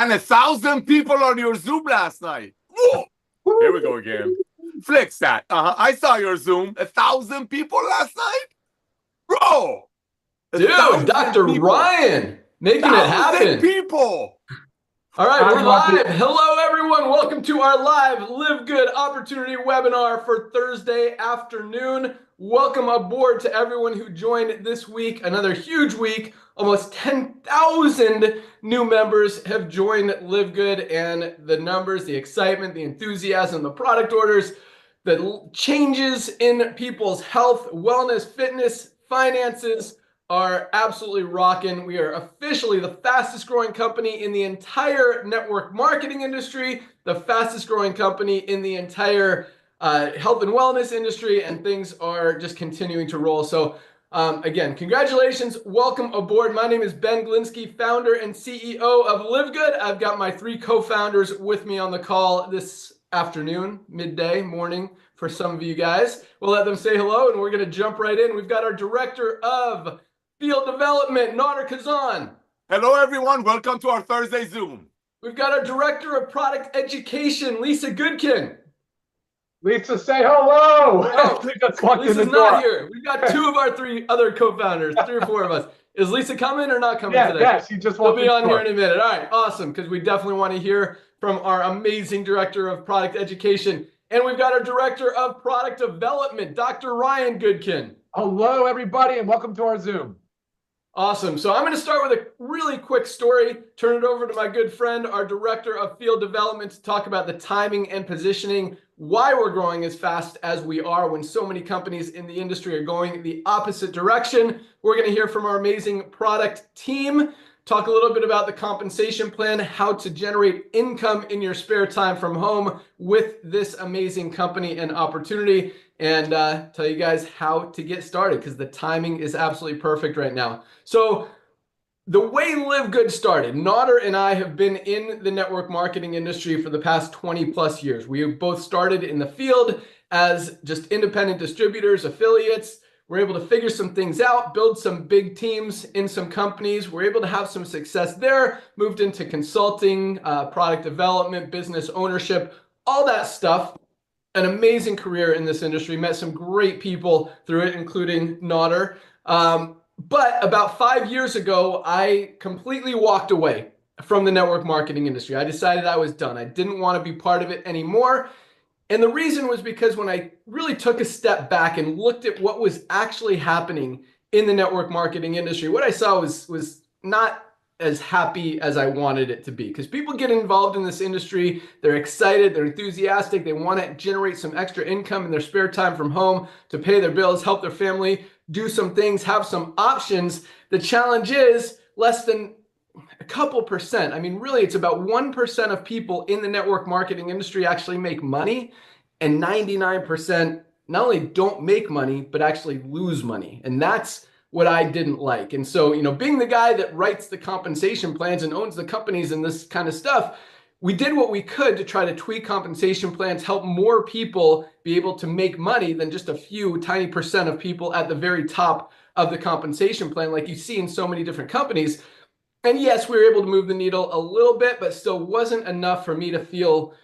And 1,000 people on your Zoom last night. Whoa. Here we go again. Flex that. I saw your Zoom. 1,000 people last night? Bro. Dude, Dr. Ryan making it happen. People. All right, we're live. Hello, everyone. Welcome to our live Live Good Opportunity webinar for Thursday afternoon. Welcome aboard to everyone who joined this week. Another huge week. Almost 10,000 new members have joined Live Good, and the numbers, the excitement, the enthusiasm, the product orders, the changes in people's health, wellness, fitness, finances are absolutely rocking. We are officially the fastest growing company in the entire network marketing industry, the fastest growing company in the entire health and wellness industry, and things are just continuing to roll. So again, congratulations. Welcome aboard. My name is Ben Glinsky, founder and CEO of Live Good. I've got my three co-founders with me on the call this afternoon, midday, morning for some of you guys. We'll let them say hello, and we're going to jump right in. We've got our director of field development, Nader Kazan. Hello, everyone. Welcome to our Thursday Zoom. We've got our director of product education, Lisa Goodkin. Lisa, say hello. Oh, Lisa's not here. We've got two of our three other co-founders, three or four of us. Is Lisa coming or not coming today? Yeah, she just wants to be on here in a minute. All right, awesome, because we definitely want to hear from our amazing director of product education. And we've got our director of product development, Dr. Ryan Goodkin. Hello, everybody, and welcome to our Zoom. Awesome. So I'm going to start with a really quick story, turn it over to my good friend, our director of field development, to talk about the timing and positioning, why we're growing as fast as we are when so many companies in the industry are going the opposite direction. We're going to hear from our amazing product team, talk a little bit about the compensation plan, how to generate income in your spare time from home with this amazing company and opportunity, and tell you guys how to get started because the timing is absolutely perfect right now. So the way Live Good started, Nader and I have been in the network marketing industry for the past 20 plus years. We both started in the field as just independent distributors, affiliates. We're able to figure some things out, build some big teams in some companies. We're able to have some success there, moved into consulting, product development, business ownership, all that stuff. An amazing career in this industry, met some great people through it, including Nader. But about 5 years ago, I completely walked away from the network marketing industry. I decided I was done. I didn't want to be part of it anymore. And the reason was because when I really took a step back and looked at what was actually happening in the network marketing industry, what I saw was not as happy as I wanted it to be. Because people get involved in this industry, they're excited, they're enthusiastic, they want to generate some extra income in their spare time from home to pay their bills, help their family, do some things, have some options. The challenge is less than a couple percent. I mean, really, it's about 1% of people in the network marketing industry actually make money, and 99% not only don't make money, but actually lose money. And that's what I didn't like. And so, being the guy that writes the compensation plans and owns the companies and this kind of stuff, we did what we could to try to tweak compensation plans, help more people be able to make money than just a few tiny percent of people at the very top of the compensation plan, like you see in so many different companies. And yes, we were able to move the needle a little bit, but still wasn't enough for me to feel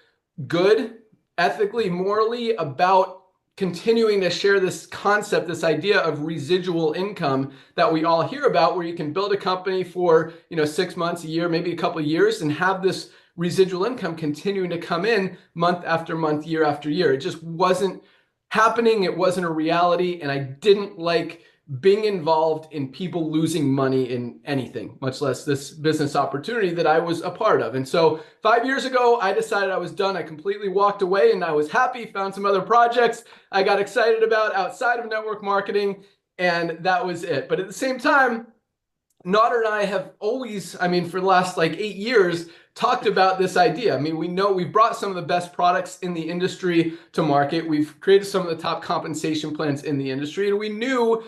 good, ethically, morally, about continuing to share this concept, this idea of residual income that we all hear about, where you can build a company for 6 months, a year, maybe a couple of years, and have this residual income continuing to come in month after month, year after year. It just wasn't happening. It wasn't a reality. And I didn't like being involved in people losing money in anything, much less this business opportunity that I was a part of. And so 5 years ago, I decided I was done. I completely walked away, and I was happy, found some other projects I got excited about outside of network marketing, and that was it. But at the same time, Nader and I have always, for the last 8 years, talked about this idea. We know we've brought some of the best products in the industry to market. We've created some of the top compensation plans in the industry, and we knew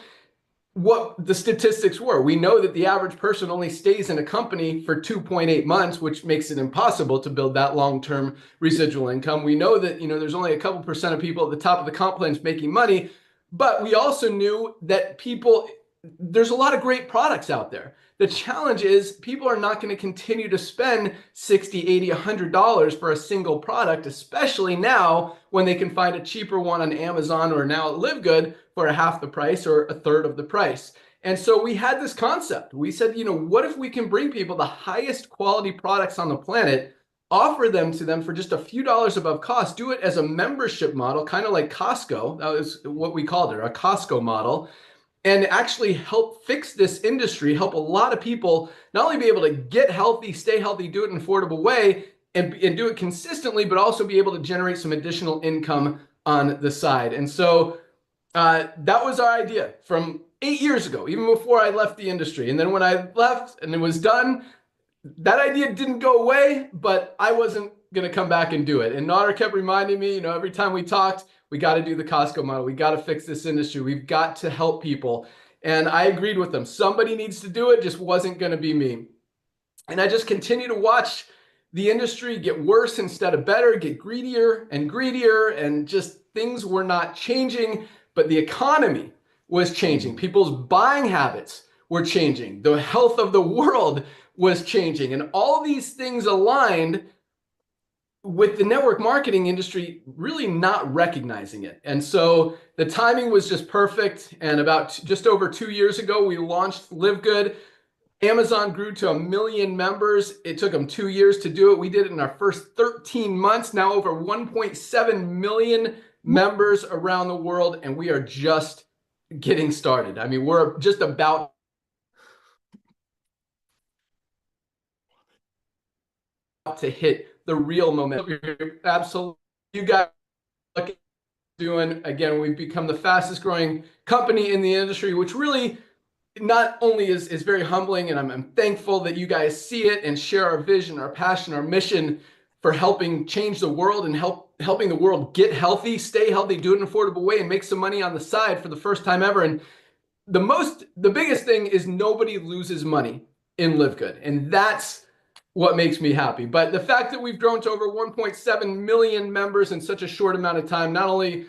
what the statistics were. We know that the average person only stays in a company for 2.8 months, which makes it impossible to build that long-term residual income. We know that, there's only a couple percent of people at the top of the comp plans making money, but we also knew that there's a lot of great products out there The challenge is people are not going to continue to spend $60, $80, $100 for a single product, especially now when they can find a cheaper one on Amazon or now at LiveGood for a half the price or a third of the price. And so we had this concept. We said, what if we can bring people the highest quality products on the planet, offer them to them for just a few dollars above cost, do it as a membership model, kind of like Costco. That was what we called it, a Costco model, and actually help fix this industry, help a lot of people not only be able to get healthy, stay healthy, do it in an affordable way, and do it consistently, but also be able to generate some additional income on the side. And so that was our idea from 8 years ago, even before I left the industry. And then when I left and it was done, that idea didn't go away, but I wasn't going to come back and do it. And Nader kept reminding me, every time we talked, we got to do the Costco model. We got to fix this industry. We've got to help people. And I agreed with them. Somebody needs to do it. Just wasn't going to be me. And I just continue to watch the industry get worse instead of better, get greedier, and just things were not changing, but the economy was changing. People's buying habits were changing. The health of the world was changing. And all these things aligned with the network marketing industry really not recognizing it. And so the timing was just perfect. And about just over 2 years ago, we launched LiveGood. Amazon grew to 1 million members. It took them 2 years to do it. We did it in our first 13 months, now over 1.7 million members around the world. And we are just getting started. I mean, we're just about to hit the real momentum. Absolutely. You guys look at doing, again, we've become the fastest growing company in the industry, which really not only is very humbling, and I'm thankful that you guys see it and share our vision, our passion, our mission for helping change the world and helping the world get healthy, stay healthy, do it in an affordable way, and make some money on the side for the first time ever. And the biggest thing is nobody loses money in LiveGood, and that's what makes me happy. But the fact that we've grown to over 1.7 million members in such a short amount of time not only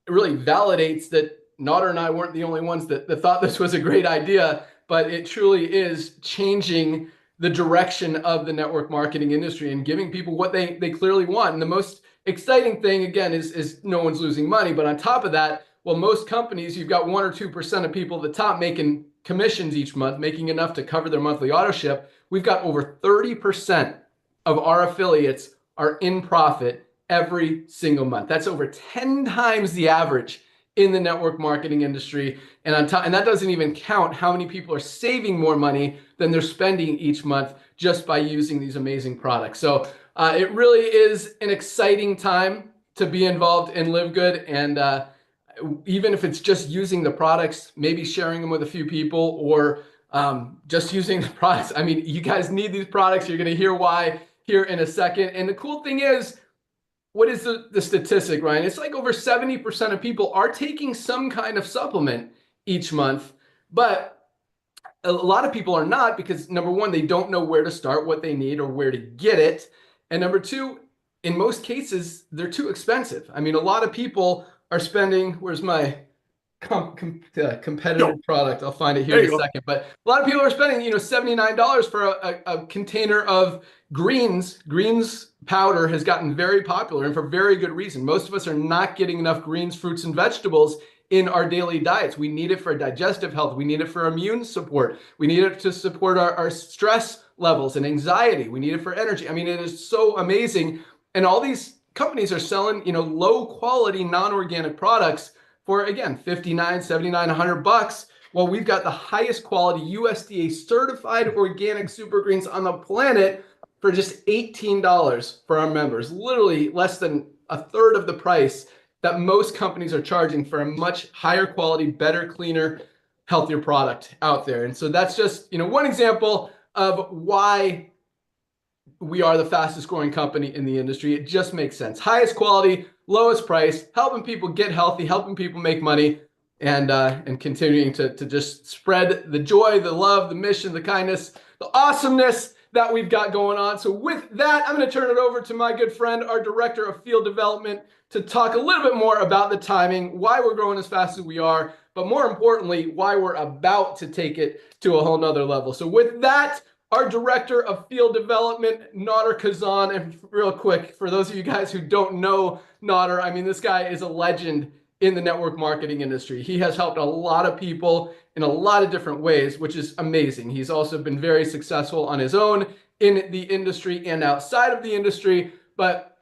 really validates that Nader and I weren't the only ones that thought this was a great idea, but it truly is changing the direction of the network marketing industry and giving people what they clearly want. And the most exciting thing, again, is no one's losing money. But on top of that, well, most companies, you've got 1 or 2% of people at the top making commissions each month, making enough to cover their monthly auto ship. We've got over 30% of our affiliates are in profit every single month. That's over 10 times the average in the network marketing industry. And on top, and that doesn't even count how many people are saving more money than they're spending each month just by using these amazing products. So it really is an exciting time to be involved in LiveGood. And even if it's just using the products, maybe sharing them with a few people, or just using the products. I mean, you guys need these products. You're going to hear why here in a second. And the cool thing is, what is the statistic, Ryan? It's like over 70% of people are taking some kind of supplement each month, but a lot of people are not because, number one, they don't know where to start, what they need, or where to get it. And number two, in most cases, they're too expensive. I mean, a lot of people are spending, where's my competitive product? I'll find it here in a second. But a lot of people are spending, $79 for a container of greens. Greens powder has gotten very popular, and for very good reason. Most of us are not getting enough greens, fruits, and vegetables in our daily diets. We need it for digestive health. We need it for immune support. We need it to support our stress levels and anxiety. We need it for energy. I mean, it is so amazing. And all these companies are selling, low quality, non-organic products for, again, $59, $79, $100. Well, we've got the highest quality USDA certified organic super greens on the planet for just $18 for our members, literally less than a third of the price that most companies are charging for a much higher quality, better, cleaner, healthier product out there. And so that's just, one example of why we are the fastest growing company in the industry. It just makes sense. Highest quality, lowest price, helping people get healthy, helping people make money, and continuing to just spread the joy, the love, the mission, the kindness, the awesomeness that we've got going on. So with that, I'm going to turn it over to my good friend, our Director of Field Development, to talk a little bit more about the timing, why we're growing as fast as we are, but more importantly, why we're about to take it to a whole nother level. So with that, our Director of Field Development, Nader Kazan. And real quick, for those of you guys who don't know Nader, I mean, this guy is a legend in the network marketing industry. He has helped a lot of people in a lot of different ways, which is amazing. He's also been very successful on his own in the industry and outside of the industry. But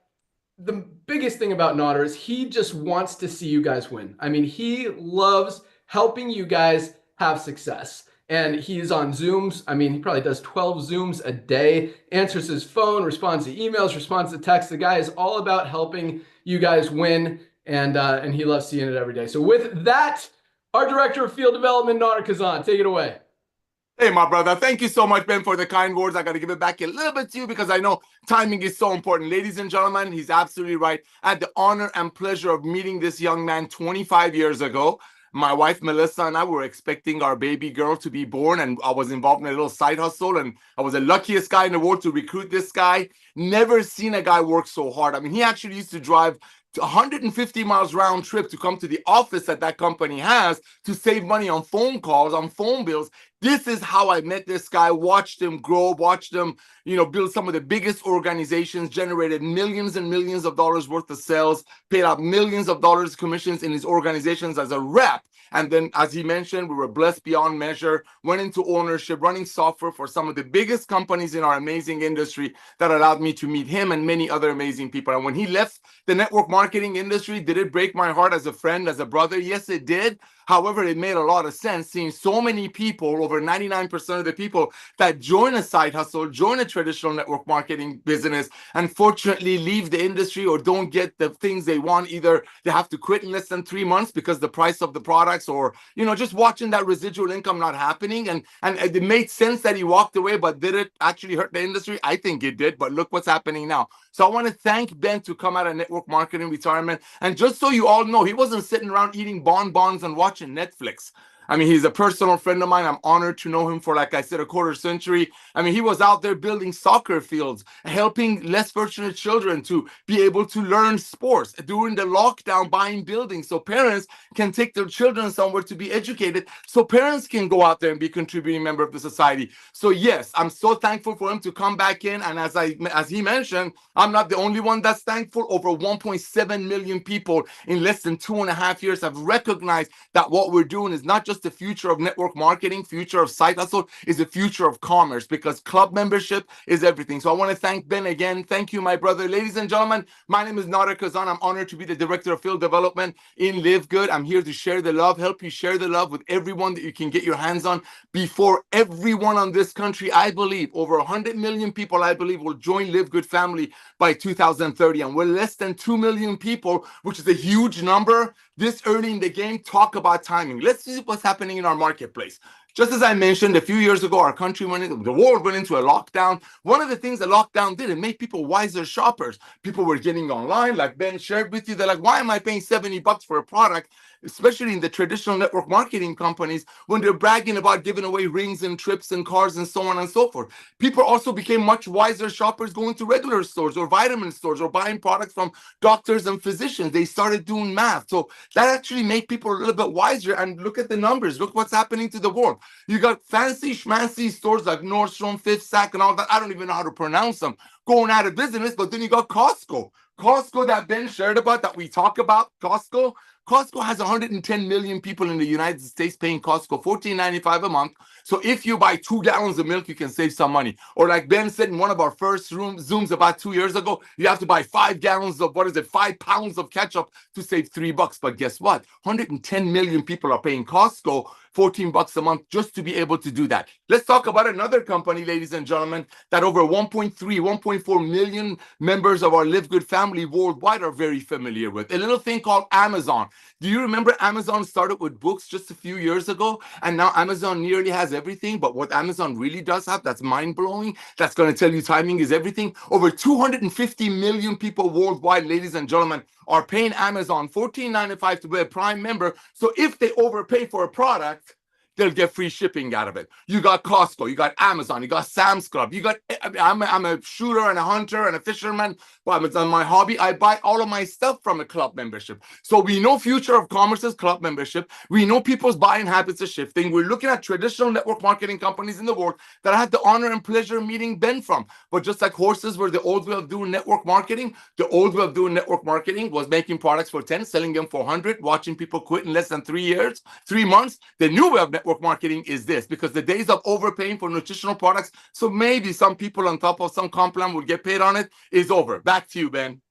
the biggest thing about Nader is he just wants to see you guys win. I mean, he loves helping you guys have success. And he's on Zooms. I mean, he probably does 12 Zooms a day, answers his phone, responds to emails, responds to texts. The guy is all about helping you guys win, and he loves seeing it every day. So with that, our Director of Field Development, Nader Kazan, take it away. Hey, my brother. Thank you so much, Ben, for the kind words. I got to give it back a little bit to you because I know timing is so important. Ladies and gentlemen, he's absolutely right. I had the honor and pleasure of meeting this young man 25 years ago. My wife, Melissa, and I were expecting our baby girl to be born, and I was involved in a little side hustle, and I was the luckiest guy in the world to recruit this guy. Never seen a guy work so hard. I mean, he actually used to drive 150 miles round trip to come to the office that company has to save money on phone calls, on phone bills. This is how I met this guy, watched him grow, watched him, build some of the biggest organizations, generated millions and millions of dollars worth of sales, paid out millions of dollars commissions in his organizations as a rep. And then, as he mentioned, we were blessed beyond measure, went into ownership, running software for some of the biggest companies in our amazing industry that allowed me to meet him and many other amazing people. And when he left the network marketing industry, did it break my heart as a friend, as a brother? Yes, it did. However, it made a lot of sense seeing so many people, over 99% of the people that join a side hustle, join a traditional network marketing business, unfortunately leave the industry or don't get the things they want. Either they have to quit in less than 3 months because the price of the products, or, just watching that residual income not happening. And it made sense that he walked away, but did it actually hurt the industry? I think it did, but look what's happening now. So I want to thank Ben to come out of network marketing retirement. And just so you all know, he wasn't sitting around eating bonbons and watching Netflix. I mean, he's a personal friend of mine. I'm honored to know him for, like I said, a quarter century. I mean, he was out there building soccer fields, helping less fortunate children to be able to learn sports during the lockdown, buying buildings so parents can take their children somewhere to be educated, so parents can go out there and be a contributing member of the society. So yes, I'm so thankful for him to come back in. And as he mentioned, I'm not the only one that's thankful. Over 1.7 million people in less than 2.5 years have recognized that what we're doing is not just the future of network marketing, future of side hustle, is the future of commerce, because club membership is everything. So I want to thank Ben again. Thank you, my brother. Ladies and gentlemen, my name is Nader Kazan. I'm honored to be the Director of Field Development in LiveGood. I'm here to share the love, help you share the love with everyone that you can get your hands on. Before everyone on this country, I believe, over 100 million people, I believe, will join LiveGood family by 2030. And we're less than 2 million people, which is a huge number. This early in the game, talk about timing. Let's see what's happening in our marketplace. Just as I mentioned, a few years ago, our country the world went into a lockdown. One of the things the lockdown did, it made people wiser shoppers. People were getting online, like Ben shared with you. They're like, why am I paying $70 for a product, especially in the traditional network marketing companies, when they're bragging about giving away rings and trips and cars and so on and so forth? People also became much wiser shoppers going to regular stores or vitamin stores or buying products from doctors and physicians. They started doing math. So that actually made people a little bit wiser. And look at the numbers. Look what's happening to the world. You got fancy schmancy stores like Nordstrom, Fifth Sack, and all that. I don't even know how to pronounce them, going out of business. But then you got Costco. Costco that Ben shared about, that we talk about, Costco. Costco has 110 million people in the United States paying Costco $14.95 a month. So if you buy 2 gallons of milk, you can save some money. Or like Ben said in one of our first Zooms about 2 years ago, you have to buy 5 gallons of, 5 pounds of ketchup to save $3. But guess what? 110 million people are paying Costco $14 a month just to be able to do that. Let's talk about another company, ladies and gentlemen, that over 1.4 million members of our LiveGood family worldwide are very familiar with. A little thing called Amazon. Do you remember Amazon started with books just a few years ago? And now Amazon nearly has everything. But what Amazon really does have, that's mind-blowing, that's going to tell you timing is everything. Over 250 million people worldwide, ladies and gentlemen, are paying Amazon $14.95 to be a Prime member. So if they overpay for a product, they'll get free shipping out of it. You got Costco, you got Amazon, you got Sam's Club, you got, I'm a shooter and a hunter and a fisherman, but it's on my hobby. I buy all of my stuff from a club membership. So we know future of commerce is club membership. We know people's buying habits are shifting. We're looking at traditional network marketing companies in the world that I had the honor and pleasure of meeting Ben from. But just like horses were the old way of doing network marketing, the old way of doing network marketing was making products for 10, selling them for 100, watching people quit in less than 3 months. The new way of network marketing is this, because the days of overpaying for nutritional products, so maybe some people on top of some comp plan will get paid on it, is over. Back to you, Ben.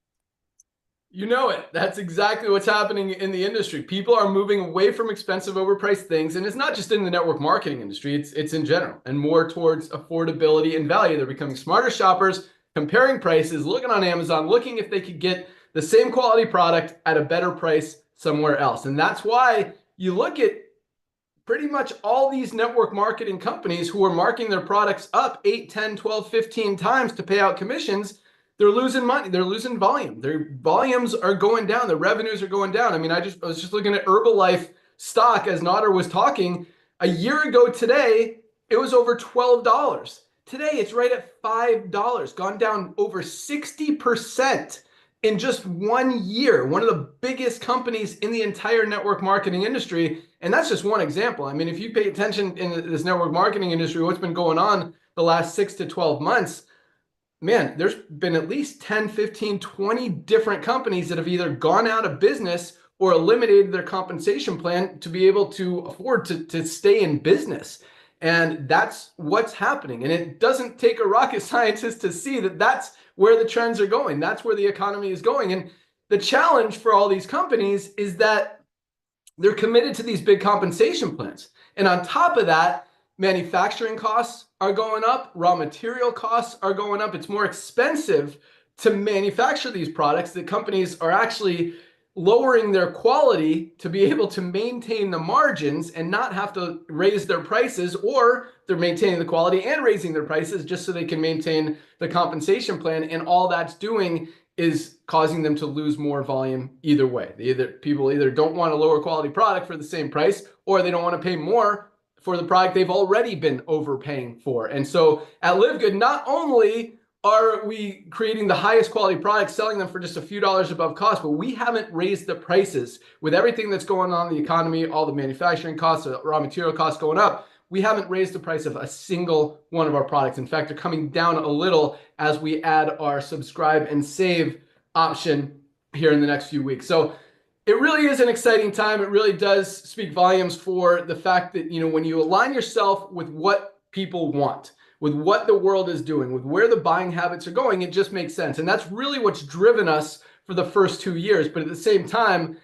You know it. That's exactly what's happening in the industry. People are moving away from expensive, overpriced things. And it's not just in the network marketing industry, it's in general, and more towards affordability and value. They're becoming smarter shoppers, comparing prices, looking on Amazon, looking if they could get the same quality product at a better price somewhere else. And that's why you look at pretty much all these network marketing companies who are marking their products up 8, 10, 12, 15 times to pay out commissions. They're losing money. They're losing volume. Their volumes are going down. Their revenues are going down. I mean, I was just looking at Herbalife stock as Nader was talking. A year ago today, it was over $12. Today, it's right at $5, gone down over 60% in just 1 year. One of the biggest companies in the entire network marketing industry. And that's just one example. I mean, if you pay attention in this network marketing industry, what's been going on the last 6 to 12 months, man, there's been at least 10, 15, 20 different companies that have either gone out of business or eliminated their compensation plan to be able to afford to stay in business. And that's what's happening. And it doesn't take a rocket scientist to see that that's where the trends are going. That's where the economy is going. And the challenge for all these companies is that they're committed to these big compensation plans. And on top of that, manufacturing costs are going up, raw material costs are going up. It's more expensive to manufacture these products. The companies are actually lowering their quality to be able to maintain the margins and not have to raise their prices, or they're maintaining the quality and raising their prices just so they can maintain the compensation plan. And all that's doing is causing them to lose more volume either way. People either don't want a lower quality product for the same price, or they don't want to pay more for the product they've already been overpaying for. And so at LiveGood, not only are we creating the highest quality products, selling them for just a few dollars above cost, but we haven't raised the prices with everything that's going on in the economy, all the manufacturing costs, the raw material costs going up. We haven't raised the price of a single one of our products. In fact, they're coming down a little as we add our subscribe and save option here in the next few weeks. So it really is an exciting time. It really does speak volumes for the fact that, when you align yourself with what people want, with what the world is doing, with where the buying habits are going, it just makes sense. And that's really what's driven us for the first 2 years. But at the same time,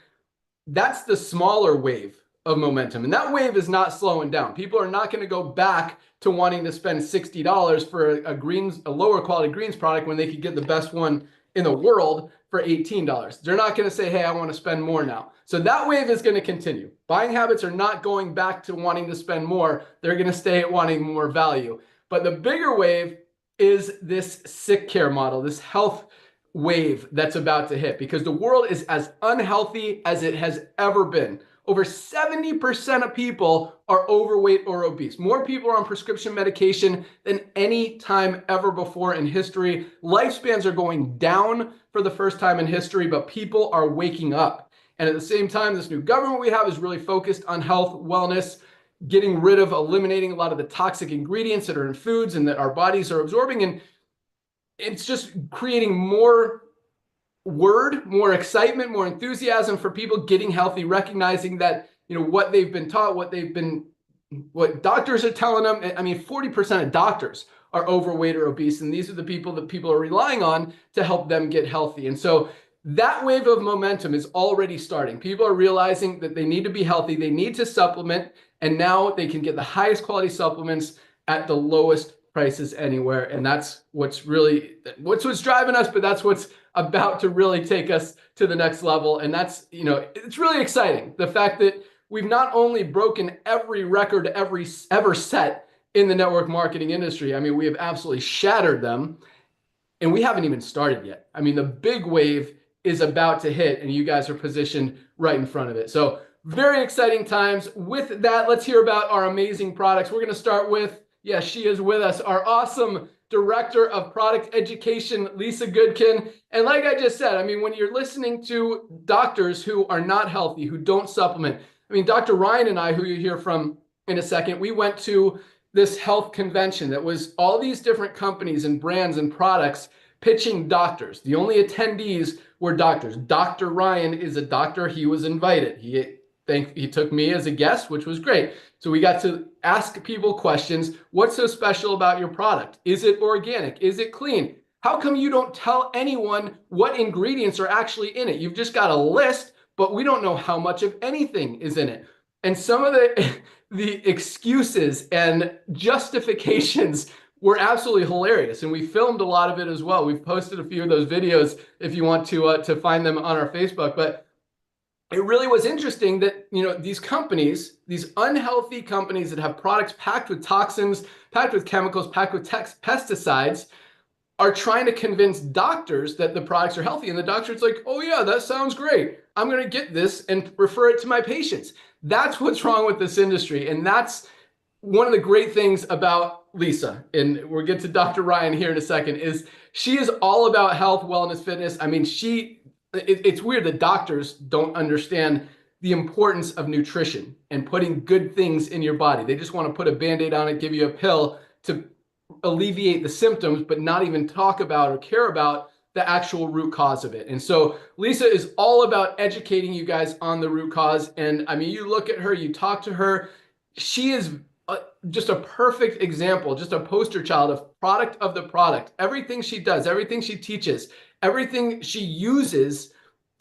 that's the smaller wave of momentum. And that wave is not slowing down. People are not going to go back to wanting to spend $60 for a lower quality greens product when they could get the best one in the world for $18. They're not going to say, hey, I want to spend more now. So that wave is going to continue. Buying habits are not going back to wanting to spend more. They're going to stay at wanting more value. But the bigger wave is this sick care model, this health wave that's about to hit, because the world is as unhealthy as it has ever been. Over 70% of people are overweight or obese. More people are on prescription medication than any time ever before in history. Lifespans are going down for the first time in history, but people are waking up. And at the same time, this new government we have is really focused on health, wellness, getting rid of, eliminating a lot of the toxic ingredients that are in foods and that our bodies are absorbing. And it's just creating more more excitement, more enthusiasm for people getting healthy, recognizing that, what they've been taught, what doctors are telling them. I mean, 40% of doctors are overweight or obese, and these are the people that people are relying on to help them get healthy. And so that wave of momentum is already starting. People are realizing that they need to be healthy, they need to supplement, and now they can get the highest quality supplements at the lowest prices anywhere. And that's what's driving us, but that's what's about to really take us to the next level. And that's, it's really exciting. The fact that we've not only broken every record ever set in the network marketing industry. I mean, we have absolutely shattered them, and we haven't even started yet. I mean, the big wave is about to hit, and you guys are positioned right in front of it. So Very exciting times. With that, let's hear about our amazing products. We're going to start with, yes, she is with us, our awesome Director of Product Education, Lisa Goodkin. And like I just said, I mean, when you're listening to doctors who are not healthy, who don't supplement, I mean, Dr. Ryan and I, who you hear from in a second, we went to this health convention that was all these different companies and brands and products pitching doctors. The only attendees were doctors. Dr. Ryan is a doctor. He was invited. He took me as a guest, which was great. So we got to ask people questions. What's so special about your product? Is it organic? Is it clean? How come you don't tell anyone what ingredients are actually in it? You've just got a list, but we don't know how much of anything is in it. And some of the excuses and justifications were absolutely hilarious. And we filmed a lot of it as well. We've posted a few of those videos if you want to find them on our Facebook. But it really was interesting that, you know, these companies, these unhealthy companies that have products packed with toxins, packed with chemicals, packed with pesticides, are trying to convince doctors that the products are healthy. And the doctor's like, oh yeah, that sounds great. I'm going to get this and refer it to my patients. That's what's wrong with this industry. And that's one of the great things about Lisa, and we'll get to Dr. Ryan here in a second, is she is all about health, wellness, fitness. I mean, it's weird that doctors don't understand the importance of nutrition and putting good things in your body. They just want to put a Band-Aid on it, give you a pill to alleviate the symptoms, but not even talk about or care about the actual root cause of it. And so Lisa is all about educating you guys on the root cause. And I mean, you look at her, you talk to her, she is just a perfect example, just a poster child of product of the product. Everything she does, everything she teaches, everything she uses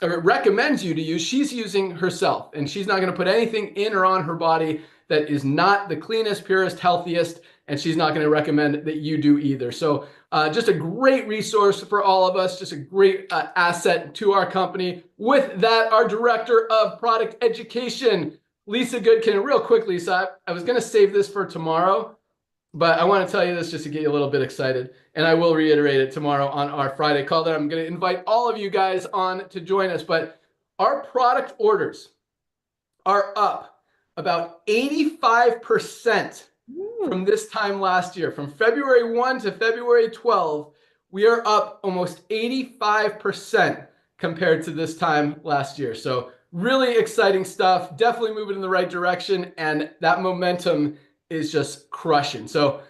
or recommends you to use, she's using herself. And she's not going to put anything in or on her body that is not the cleanest, purest, healthiest. And she's not going to recommend that you do either. So just a great resource for all of us, just a great asset to our company. With that, our Director of Product Education, Lisa Goodkin. Real quick, Lisa, I was going to save this for tomorrow, but I want to tell you this just to get you a little bit excited. And I will reiterate it tomorrow on our Friday call that I'm going to invite all of you guys on to join us. But our product orders are up about 85% from this time last year. From February 1 to February 12, we are up almost 85% compared to this time last year. So really exciting stuff, definitely moving in the right direction, and that momentum is just crushing. So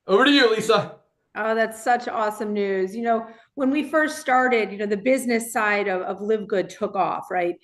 over to you, Lisa. Oh, that's such awesome news. You know, when we first started, you know, the business side of LiveGood took off, right?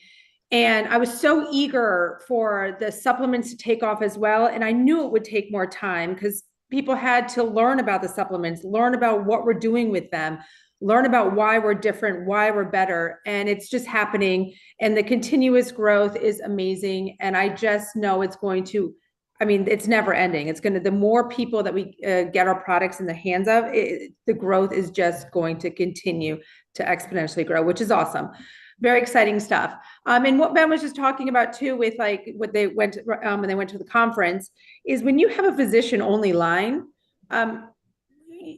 And I was so eager for the supplements to take off as well. And I knew it would take more time because people had to learn about the supplements, learn about what we're doing with them, learn about why we're different, why we're better. And it's just happening. And the continuous growth is amazing. And I just know it's going to, I mean, it's never ending. It's going to, the more people that we get our products in the hands of, the growth is just going to continue to exponentially grow, which is awesome. Very exciting stuff. And what Ben was just talking about too, with like what they went to, when they went to the conference, is when you have a physician only line,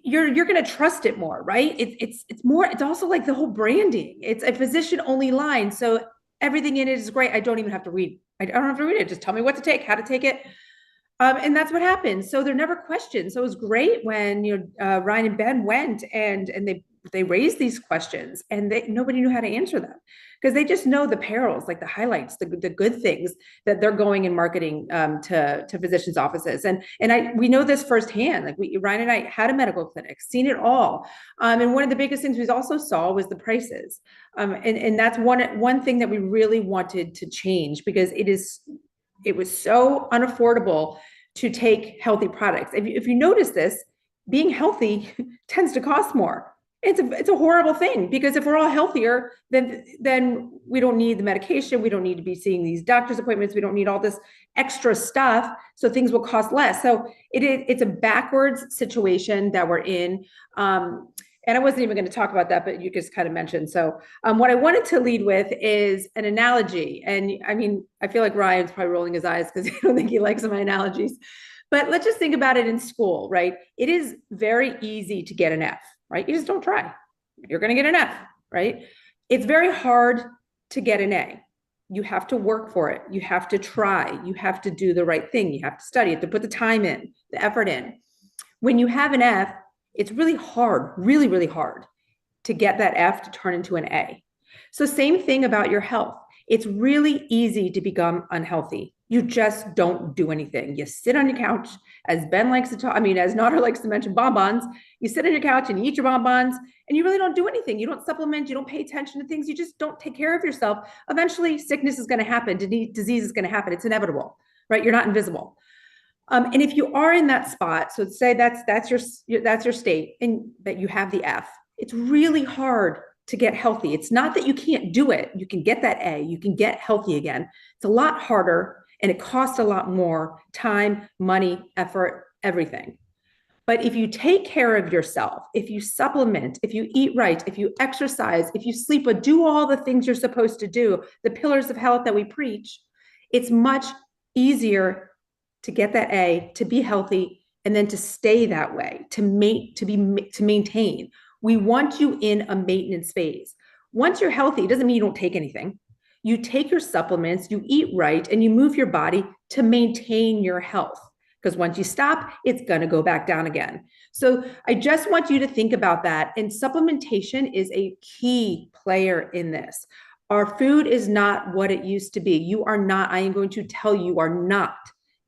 you're going to trust it more, right? It's more, it's also like the whole branding. It's a physician only line. So everything in it is great. I don't even have to read. I don't have to read it. Just tell me what to take, how to take it. And that's what happened. So they're never questioned. So it was great when, you know, Ryan and Ben went and they raised these questions, and nobody knew how to answer them because they just know the perils, like the highlights, the good things that they're going and marketing to physicians' offices. And we know this firsthand. Like Ryan and I had a medical clinic, seen it all. And one of the biggest things we also saw was the prices. And that's one thing that we really wanted to change, because it was so unaffordable to take healthy products. If you notice this, being healthy tends to cost more. It's a horrible thing, because if we're all healthier, then we don't need the medication. We don't need to be seeing these doctor's appointments. We don't need all this extra stuff. So things will cost less. So it's a backwards situation that we're in. And I wasn't even going to talk about that, but you just kind of mentioned. So what I wanted to lead with is an analogy. And I mean, I feel like Ryan's probably rolling his eyes because I don't think he likes my analogies. But let's just think about it in school, right? It is very easy to get an F, right? You just don't try. You're going to get an F, right? It's very hard to get an A. You have to work for it. You have to try. You have to do the right thing. You have to study. You have to put the time in, the effort in. When you have an F, it's really hard, really, really hard to get that F to turn into an A. So same thing about your health. It's really easy to become unhealthy. You just don't do anything. You sit on your couch, as Ben likes to talk, as Nader likes to mention bonbons. You sit on your couch and you eat your bonbons, and you really don't do anything. You don't supplement, you don't pay attention to things, you just don't take care of yourself. Eventually, sickness is going to happen, disease is going to happen. It's inevitable, right? You're not invisible. And if you are in that spot, so say that's your state, and that you have the F, it's really hard to get healthy. It's not that you can't do it. You can get that A, you can get healthy again. It's a lot harder, and it costs a lot more time, money, effort, everything. But if you take care of yourself, if you supplement, if you eat right, if you exercise, if you sleep, but do all the things you're supposed to do, the pillars of health that we preach, it's much easier to get that A, to be healthy, and then to stay that way, to maintain. We want you in a maintenance phase. Once you're healthy, it doesn't mean you don't take anything. You take your supplements, you eat right, and you move your body to maintain your health. Because once you stop, it's going to go back down again. So I just want you to think about that. And supplementation is a key player in this. Our food is not what it used to be. You are not, I am going to tell you, are not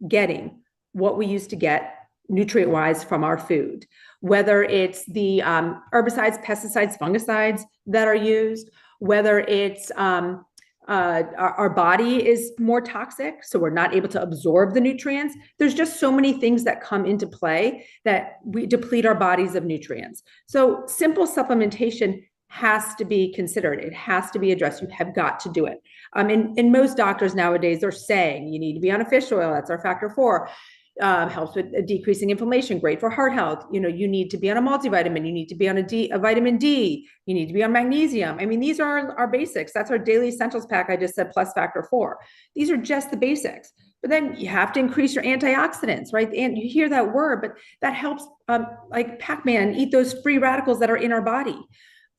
getting what we used to get nutrient-wise from our food. Whether it's the herbicides, pesticides, fungicides that are used, whether it's our body is more toxic, so we're not able to absorb the nutrients. There's just so many things that come into play that we deplete our bodies of nutrients. So simple supplementation has to be considered. It has to be addressed. You have got to do it. And most doctors nowadays are saying you need to be on a fish oil. That's our factor 4. Helps with decreasing inflammation, great for heart health. You need to be on a multivitamin. You need to be on a vitamin D. You need to be on magnesium. These are our basics. That's our daily essentials pack. I just said plus factor 4. These are just the basics. But then you have to increase your antioxidants, right? And you hear that word, but that helps, like Pac-Man, eat those free radicals that are in our body.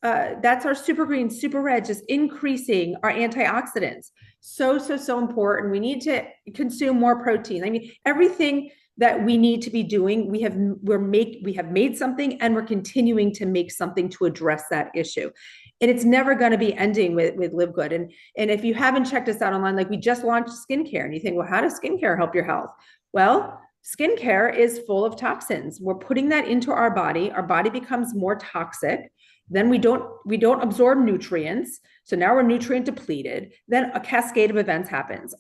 That's our super green, super red, just increasing our antioxidants. So important. We need to consume more protein. Everything that we need to be doing, we have made something, and we're continuing to make something to address that issue. And it's never going to be ending with LiveGood. And if you haven't checked us out online, like we just launched skincare, and you think, well, how does skincare help your health? Well, skincare is full of toxins. We're putting that into our body. Our body becomes more toxic. Then we don't absorb nutrients. So now we're nutrient depleted. Then a cascade of events happens.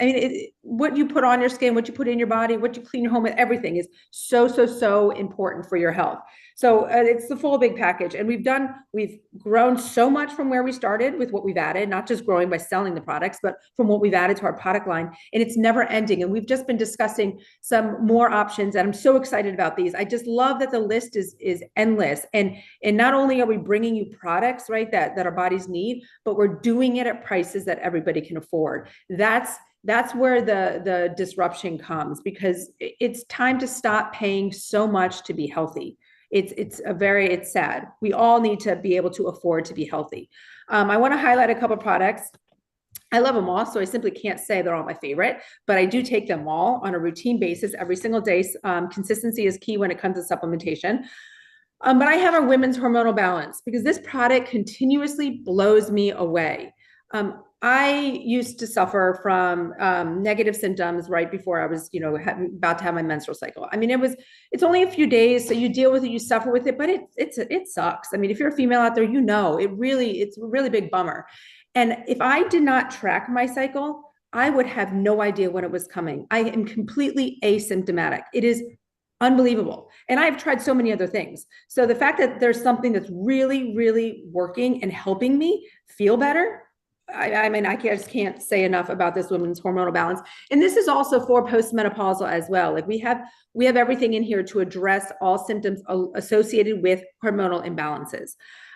What you put on your skin, what you put in your body, what you clean your home with, everything is so important for your health. So it's the full big package. And we've grown so much from where we started with what we've added, not just growing by selling the products, but from what we've added to our product line. And it's never ending. And we've just been discussing some more options, and I'm so excited about these. I just love that the list is endless. And not only are we bringing you products, right, that our bodies need, but we're doing it at prices that everybody can afford. That's where the disruption comes, because it's time to stop paying so much to be healthy. It's sad. We all need to be able to afford to be healthy. I want to highlight a couple of products. I love them all, so I simply can't say they're all my favorite, but I do take them all on a routine basis every single day. Consistency is key when it comes to supplementation. But I have a women's hormonal balance, because this product continuously blows me away. I used to suffer from negative symptoms right before I was, about to have my menstrual cycle. It's only a few days, so you deal with it, you suffer with it, but it sucks. If you're a female out there, it's a really big bummer. And if I did not track my cycle, I would have no idea when it was coming. I am completely asymptomatic. It is unbelievable. And I've tried so many other things. So the fact that there's something that's really, really working and helping me feel better, I just can't say enough about this women's hormonal balance. And this is also for postmenopausal as well. Like we have everything in here to address all symptoms associated with hormonal imbalances.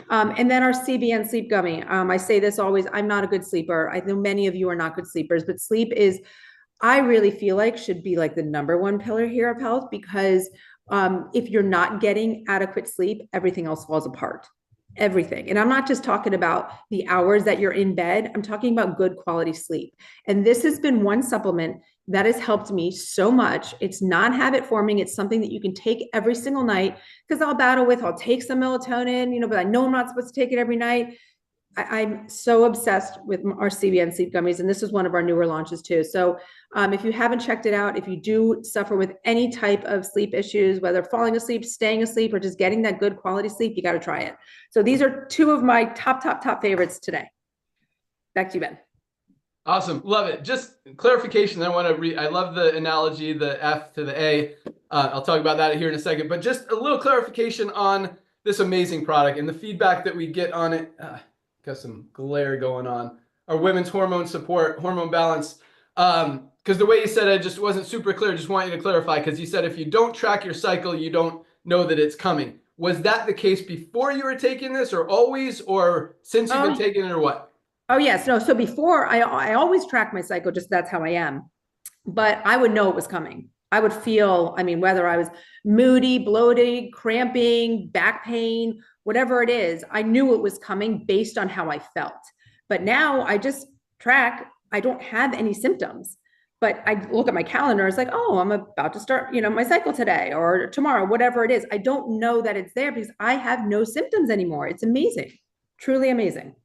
And then our CBN sleep gummy. I say this always, I'm not a good sleeper. I know many of you are not good sleepers, but sleep is, I really feel like, should be like the number one pillar here of health, because if you're not getting adequate sleep, everything else falls apart. everything. And I'm not just talking about the hours that you're in bed, I'm talking about good quality sleep. And this has been one supplement that has helped me so much. It's non-habit forming. It's something that you can take every single night, because I'll take some melatonin, but I know I'm not supposed to take it every night. I'm so obsessed with our CBN sleep gummies, and this is one of our newer launches too. So if you haven't checked it out, if you do suffer with any type of sleep issues, whether falling asleep, staying asleep, or just getting that good quality sleep, you got to try it. So these are two of my top favorites today. Back to you, Ben. Awesome. Love it. Just clarification. I want to I love the analogy, the F to the A. I'll talk about that here in a second, but just a little clarification on this amazing product and the feedback that we get on it. Got some glare going on. Our women's hormone support, hormone balance. Because the way you said it just wasn't super clear. Just want you to clarify, because you said if you don't track your cycle, you don't know that it's coming. Was that the case before you were taking this, or always, or since you've been taking it, or what? Oh, yes. No. So before, I always track my cycle, just that's how I am. But I would know it was coming. I would feel, whether I was moody, bloated, cramping, back pain, whatever it is, I knew it was coming based on how I felt. But now I just track. I don't have any symptoms, but I look at my calendar. It's like, oh, I'm about to start, my cycle today or tomorrow, whatever it is. I don't know that it's there because I have no symptoms anymore. It's amazing. Truly amazing.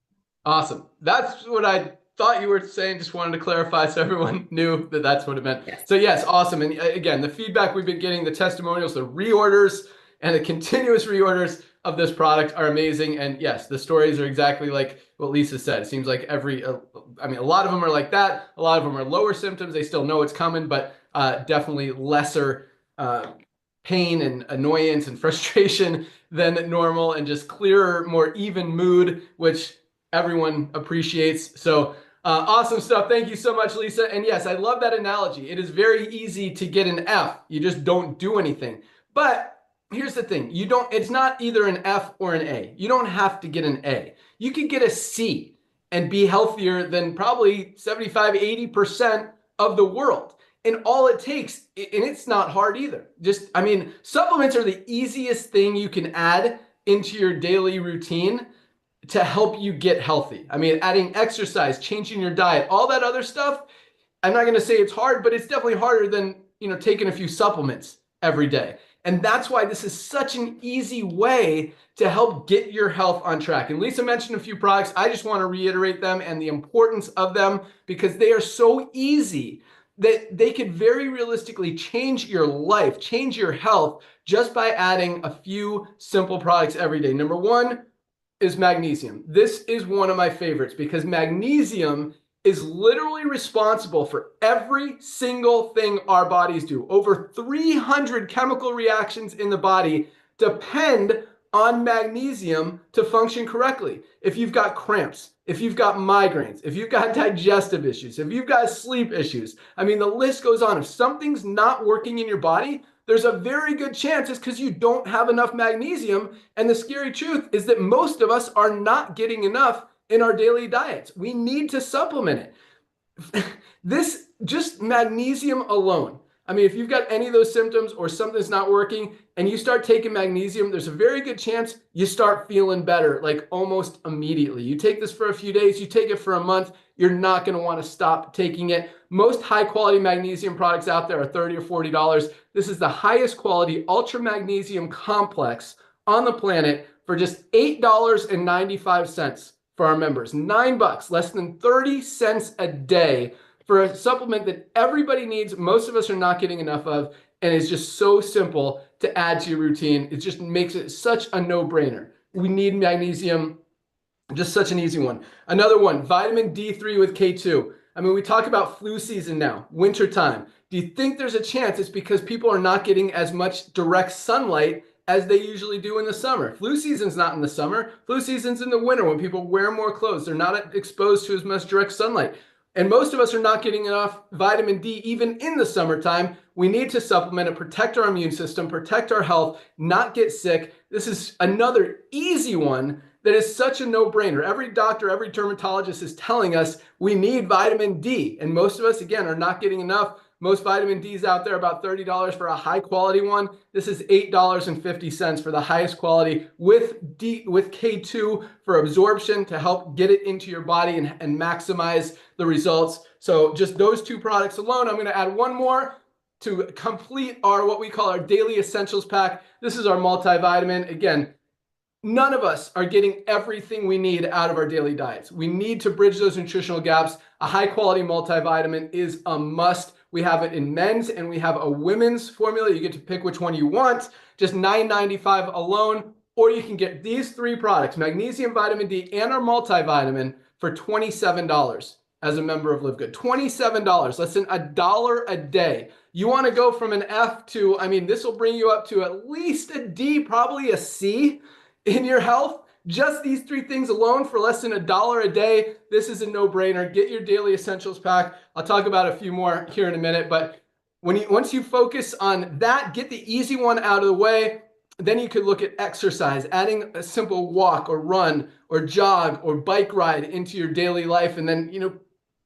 Awesome. That's what I thought you were saying. Just wanted to clarify so everyone knew that that's what it meant. Yes. So yes, awesome. And again, the feedback we've been getting, the testimonials, the reorders, and the continuous reorders of this product are amazing. And yes, the stories are exactly like what Lisa said. It seems like a lot of them are like that. A lot of them are lower symptoms. They still know it's coming, but definitely lesser pain and annoyance and frustration than normal, and just clearer, more even mood, which everyone appreciates. So awesome stuff. Thank you so much, Lisa. And yes, I love that analogy. It is very easy to get an F. You just don't do anything. But here's the thing. It's not either an F or an A. You don't have to get an A. You could get a C and be healthier than probably 75, 80% of the world. And all it takes, and it's not hard either. Supplements are the easiest thing you can add into your daily routine to help you get healthy. Adding exercise, changing your diet, all that other stuff. I'm not going to say it's hard, but it's definitely harder than, taking a few supplements every day. And that's why this is such an easy way to help get your health on track. And Lisa mentioned a few products. I just want to reiterate them and the importance of them, because they are so easy that they could very realistically change your life, change your health, just by adding a few simple products every day. Number one is magnesium. This is one of my favorites because magnesium is literally responsible for every single thing our bodies do. Over 300 chemical reactions in the body depend on magnesium to function correctly. If you've got cramps, if you've got migraines, if you've got digestive issues, if you've got sleep issues, the list goes on. If something's not working in your body, there's a very good chance it's because you don't have enough magnesium. And the scary truth is that most of us are not getting enough in our daily diets. We need to supplement it. This, just magnesium alone. If you've got any of those symptoms or something's not working and you start taking magnesium, there's a very good chance you start feeling better, like almost immediately. You take this for a few days, you take it for a month, you're not going to want to stop taking it. Most high quality magnesium products out there are $30 or $40. This is the highest quality ultra magnesium complex on the planet for just $8.95 for our members. $9, less than 30 cents a day for a supplement that everybody needs. Most of us are not getting enough of, and it's just so simple to add to your routine. It just makes it such a no-brainer. We need magnesium, just such an easy one. Another one, vitamin D3 with K2. We talk about flu season now, winter time. Do you think there's a chance it's because people are not getting as much direct sunlight as they usually do in the summer? Flu season's not in the summer. Flu season's in the winter when people wear more clothes. They're not exposed to as much direct sunlight. And most of us are not getting enough vitamin D even in the summertime. We need to supplement and protect our immune system, protect our health, not get sick. This is another easy one that is such a no-brainer. Every doctor, every dermatologist is telling us we need vitamin D. And most of us, again, are not getting enough. Most vitamin D's out there about $30 for a high quality one. This is $8.50 for the highest quality with K2 for absorption to help get it into your body and maximize the results. So just those two products alone. I'm going to add one more to complete our what we call our daily essentials pack. This is our multivitamin. Again, none of us are getting everything we need out of our daily diets. We need to bridge those nutritional gaps. A high quality multivitamin is a must. We have it in men's and we have a women's formula. You get to pick which one you want, just $9.95 alone, or you can get these three products, magnesium, vitamin D, and our multivitamin for $27 as a member of LiveGood. $27, less than $1 a day. You want to go from an F to, I mean, this will bring you up to at least a D, probably a C in your health. Just these three things alone for less than $1 a day. This is a no-brainer. Get your daily essentials pack. I'll talk about a few more here in a minute, but once you focus on that, get the easy one out of the way, then you could look at exercise, adding a simple walk or run or jog or bike ride into your daily life, and then,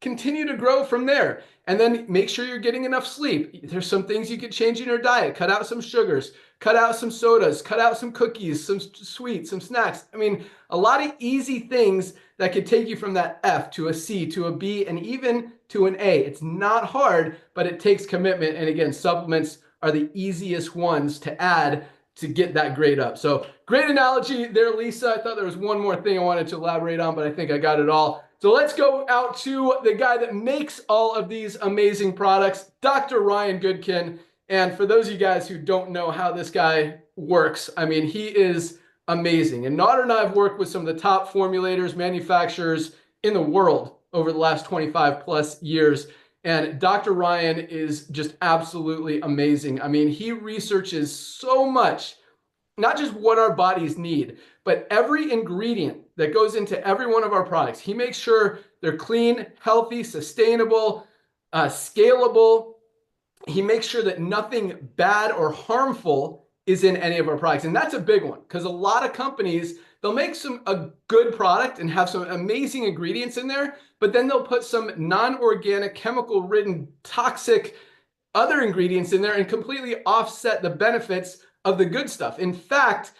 continue to grow from there. And then make sure you're getting enough sleep. There's some things you could change in your diet. Cut out some sugars, cut out some sodas, cut out some cookies, some sweets, some snacks. I mean, a lot of easy things that could take you from that F to a C to a B and even to an A. It's not hard, but it takes commitment. And again, supplements are the easiest ones to add to get that grade up. So great analogy there, Lisa. I thought there was one more thing I wanted to elaborate on, but I think I got it all. So let's go out to the guy that makes all of these amazing products, Dr. Ryan Goodkin. And for those of you guys who don't know how this guy works, I mean, he is amazing. And Nader and I have worked with some of the top formulators, manufacturers in the world over the last 25 plus years. And Dr. Ryan is just absolutely amazing. I mean, he researches so much, not just what our bodies need, but every ingredient that goes into every one of our products. He makes sure they're clean, healthy, sustainable, scalable. He makes sure that nothing bad or harmful is in any of our products. And that's a big one because a lot of companies, they'll make a good product and have some amazing ingredients in there, but then they'll put some non-organic, chemical-ridden, toxic other ingredients in there and completely offset the benefits of the good stuff. In fact,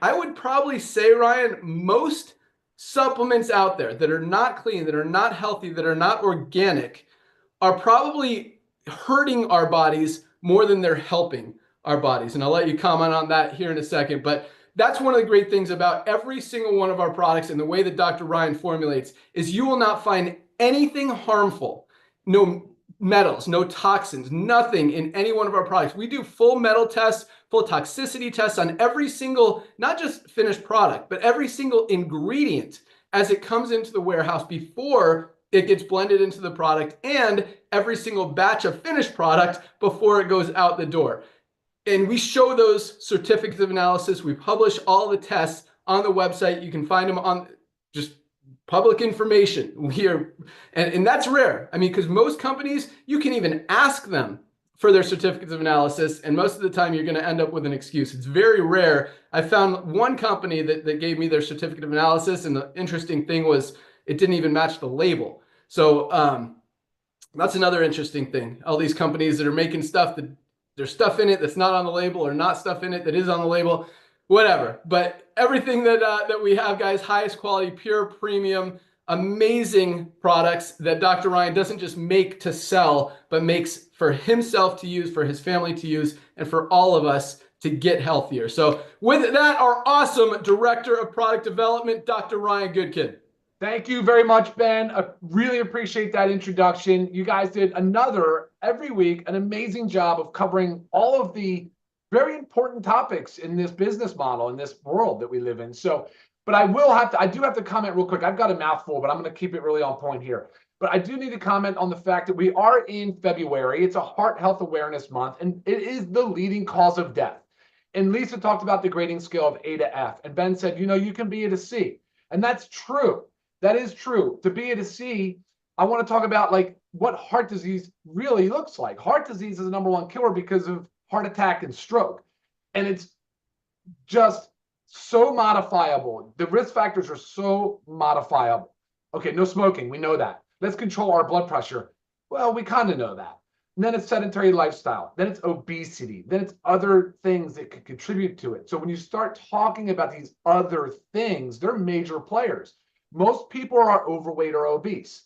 I would probably say, Ryan, most supplements out there that are not clean, that are not healthy, that are not organic, are probably hurting our bodies more than they're helping our bodies. And I'll let you comment on that here in a second. But that's one of the great things about every single one of our products and the way that Dr. Ryan formulates is you will not find anything harmful, no metals, no toxins, nothing in any one of our products. We do full metal tests, full toxicity tests on every single, not just finished product, but every single ingredient as it comes into the warehouse before it gets blended into the product and every single batch of finished product before it goes out the door. And we show those certificates of analysis. We publish all the tests on the website. You can find them on just public information. And that's rare. I mean, because most companies, you can even ask them for their certificates of analysis, and most of the time you're going to end up with an excuse. It's very rare. I found one company that gave me their certificate of analysis, and the interesting thing was it didn't even match the label. So that's another interesting thing. All these companies that are making stuff that there's stuff in it that's not on the label, or not stuff in it that is on the label, whatever. But everything that we have, guys, highest quality, pure premium, amazing products that Dr. Ryan doesn't just make to sell, but makes for himself to use, for his family to use, and for all of us to get healthier. So with that, our awesome Director of Product Development, Dr. Ryan Goodkin. Thank you very much, Ben. I really appreciate that introduction. You guys did every week, an amazing job of covering all of the very important topics in this business model, in this world that we live in. So, but I do have to comment real quick. I've got a mouthful, but I'm going to keep it really on point here. But I do need to comment on the fact that we are in February. It's a Heart Health Awareness Month, and it is the leading cause of death. And Lisa talked about the grading scale of A to F. And Ben said, you can be at a C. And that's true. That is true. To be at a C, I want to talk about what heart disease really looks like. Heart disease is the #1 killer because of heart attack and stroke. And it's just so modifiable. The risk factors are so modifiable. Okay, no smoking. We know that. Let's control our blood pressure. Well, we kind of know that. then it's sedentary lifestyle, then it's obesity, then it's other things that could contribute to it. So when you start talking about these other things, they're major players. Most people are overweight or obese.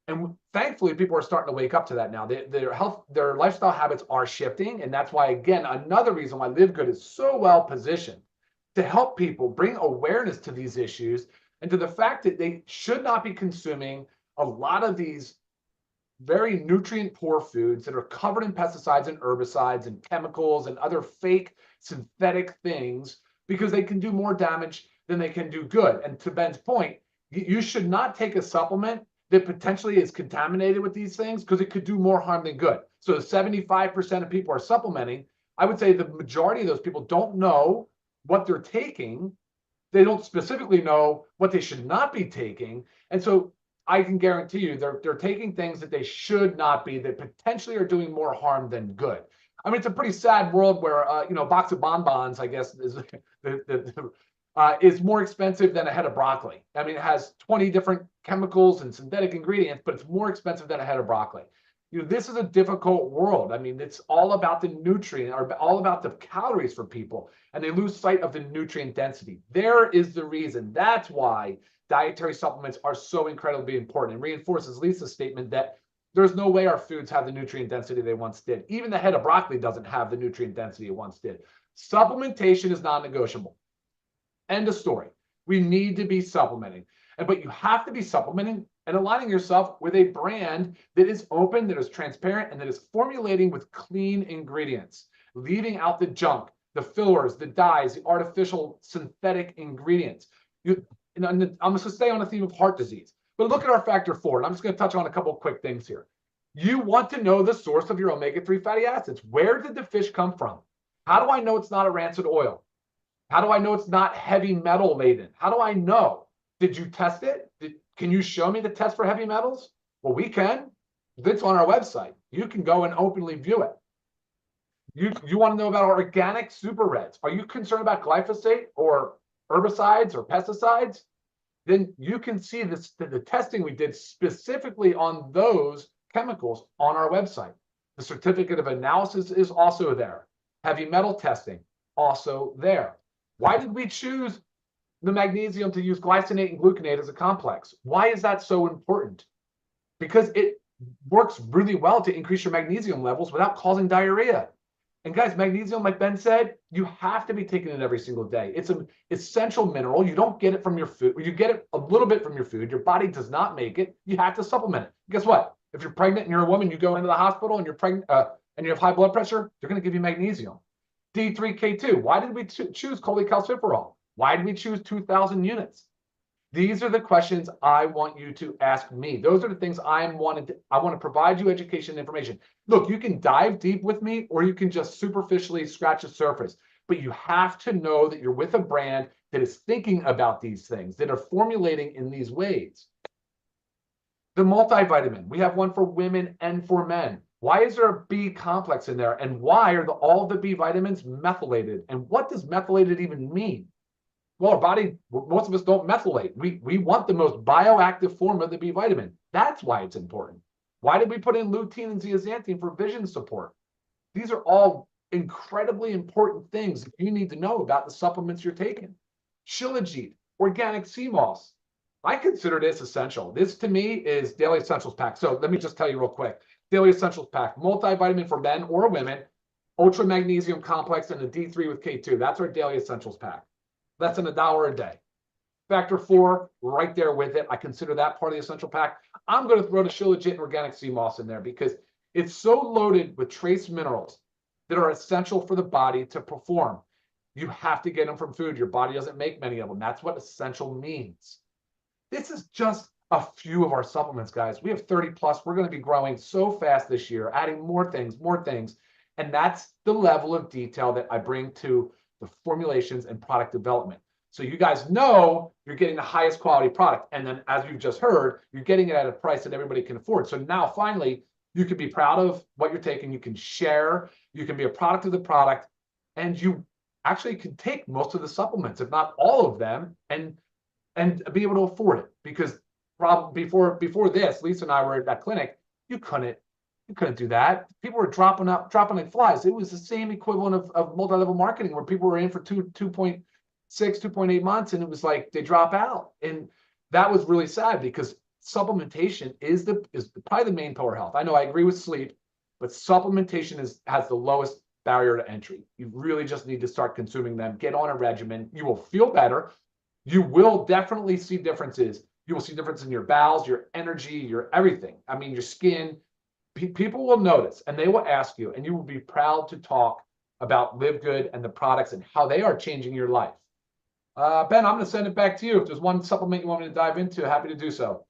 And thankfully, people are starting to wake up to that now. Their lifestyle habits are shifting. And that's why, again, another reason why LiveGood is so well positioned to help people bring awareness to these issues and to the fact that they should not be consuming a lot of these very nutrient poor foods that are covered in pesticides and herbicides and chemicals and other fake synthetic things, because they can do more damage than they can do good. And to Ben's point, you should not take a supplement that potentially is contaminated with these things, because it could do more harm than good. So 75% of people are supplementing. I would say the majority of those people don't know what they're taking. They don't specifically know what they should not be taking. And so I can guarantee you they're taking things that they should not be, that potentially are doing more harm than good. I mean, it's a pretty sad world where, a box of bonbons, I guess, is more expensive than a head of broccoli. I mean, it has 20 different chemicals and synthetic ingredients, but it's more expensive than a head of broccoli. This is a difficult world. I mean, it's all about the nutrient, or all about the calories for people, and they lose sight of the nutrient density. There is the reason. That's why dietary supplements are so incredibly important, and reinforces Lisa's statement that there's no way our foods have the nutrient density they once did. Even the head of broccoli doesn't have the nutrient density it once did. Supplementation is non-negotiable. End of story. We need to be supplementing. But you have to be supplementing and aligning yourself with a brand that is open, that is transparent, and that is formulating with clean ingredients, leaving out the junk, the fillers, the dyes, the artificial synthetic ingredients. I'm just going to stay on the theme of heart disease, but look at our factor 4, and I'm just going to touch on a couple of quick things here. You want to know the source of your omega-3 fatty acids. Where did the fish come from? How do I know it's not a rancid oil? How do I know it's not heavy metal laden? How do I know? Did you test it? Can you show me the test for heavy metals? Well, we can. It's on our website. You can go and openly view it. You want to know about organic superreds? Are you concerned about glyphosate or herbicides or pesticides? Then you can see the testing we did specifically on those chemicals on our website. The certificate of analysis is also there. Heavy metal testing, also there. Why did we choose the magnesium to use glycinate and gluconate as a complex? Why is that so important? Because it works really well to increase your magnesium levels without causing diarrhea. And guys, magnesium, like Ben said, you have to be taking it every single day. It's an essential mineral. You don't get it from your food. You get it a little bit from your food. Your body does not make it. You have to supplement it. Guess what? If you're pregnant and you're a woman, you go into the hospital and you're pregnant and you have high blood pressure, they're going to give you magnesium. D3K2. Why did we choose cholecalciferol? Why did we choose 2,000 units? These are the questions I want you to ask me. Those are the things I want to provide you education and information. Look, you can dive deep with me, or you can just superficially scratch the surface, but you have to know that you're with a brand that is thinking about these things, that are formulating in these ways. The multivitamin, we have one for women and for men. Why is there a B complex in there? And why are all the B vitamins methylated? And what does methylated even mean? Well, our body, most of us don't methylate. We want the most bioactive form of the B vitamin. That's why it's important. Why did we put in lutein and zeaxanthin for vision support? These are all incredibly important things that you need to know about the supplements you're taking. Shilajit, organic sea moss. I consider this essential. This to me is daily essentials pack. So let me just tell you real quick. Daily essentials pack, multivitamin for men or women, ultra magnesium complex, and a D3 with K2. That's our daily essentials pack. That's $1 a day. Factor 4, right there with it. I consider that part of the essential pack. I'm going to throw the Shilajit and organic sea moss in there because it's so loaded with trace minerals that are essential for the body to perform. You have to get them from food. Your body doesn't make many of them. That's what essential means. This is just a few of our supplements, guys. We have 30 plus. We're going to be growing so fast this year, adding more things. And that's the level of detail that I bring to the formulations and product development. So you guys know you're getting the highest quality product. And then as you've just heard, you're getting it at a price that everybody can afford. So now finally, you can be proud of what you're taking. You can share, you can be a product of the product, and you actually can take most of the supplements, if not all of them, and be able to afford it. Because before this, Lisa and I were at that clinic, you couldn't You couldn't do that. People were dropping like flies. It was the same equivalent of multi-level marketing where people were in for 2.6, 2.8 months, and it was like they drop out. And that was really sad because supplementation is probably the main pillar of health. I know I agree with sleep, but supplementation has the lowest barrier to entry. You really just need to start consuming them. Get on a regimen. You will feel better. You will definitely see differences. You will see difference in your bowels, your energy, your everything. I mean, your skin. People will notice and they will ask you, and you will be proud to talk about LiveGood and the products and how they are changing your life. Ben, I'm going to send it back to you. If there's one supplement you want me to dive into, happy to do so.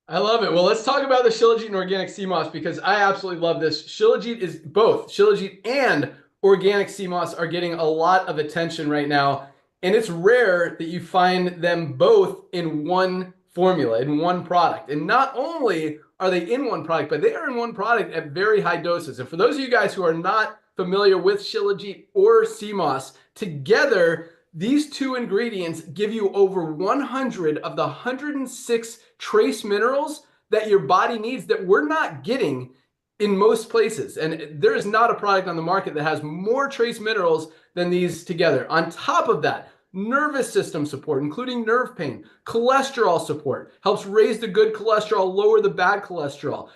I love it. Well, let's talk about the Shilajit and organic sea moss because I absolutely love this. Shilajit is both. Shilajit and organic sea moss are getting a lot of attention right now. And it's rare that you find them both in one formula, in one product. And not only are they in one product, but they are in one product at very high doses. And for those of you guys who are not familiar with Shilajit or sea moss, together, these two ingredients give you over 100 of the 106 trace minerals that your body needs that we're not getting in most places. And there is not a product on the market that has more trace minerals than these together. On top of that, nervous system support, including nerve pain, cholesterol support, helps raise the good cholesterol, lower the bad cholesterol,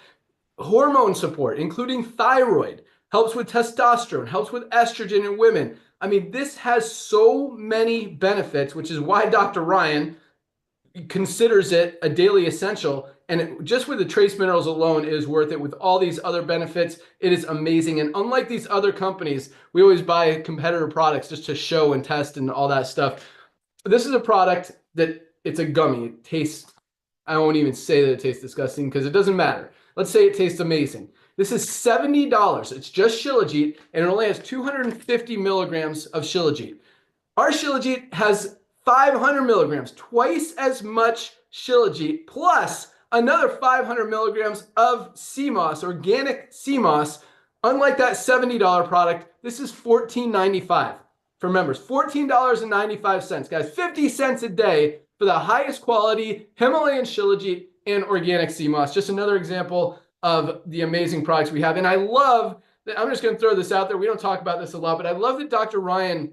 hormone support, including thyroid, helps with testosterone, helps with estrogen in women. I mean, this has so many benefits, which is why Dr. Ryan considers it a daily essential. And just with the trace minerals alone, it is worth it. With all these other benefits, it is amazing. And unlike these other companies, we always buy competitor products just to show and test and all that stuff. This is a product that it's a gummy. It tastes, I won't even say that it tastes disgusting because it doesn't matter. Let's say it tastes amazing. This is $70. It's just Shilajit, and it only has 250 milligrams of Shilajit. Our Shilajit has 500 milligrams, twice as much Shilajit, plus another 500 milligrams of sea moss, organic sea moss. Unlike that $70 product, this is $14.95 for members. $14.95, guys. 50 cents a day for the highest quality Himalayan Shilajit and organic sea moss. Just another example of the amazing products we have. And I love that, I'm just going to throw this out there. We don't talk about this a lot, but I love that Dr. Ryan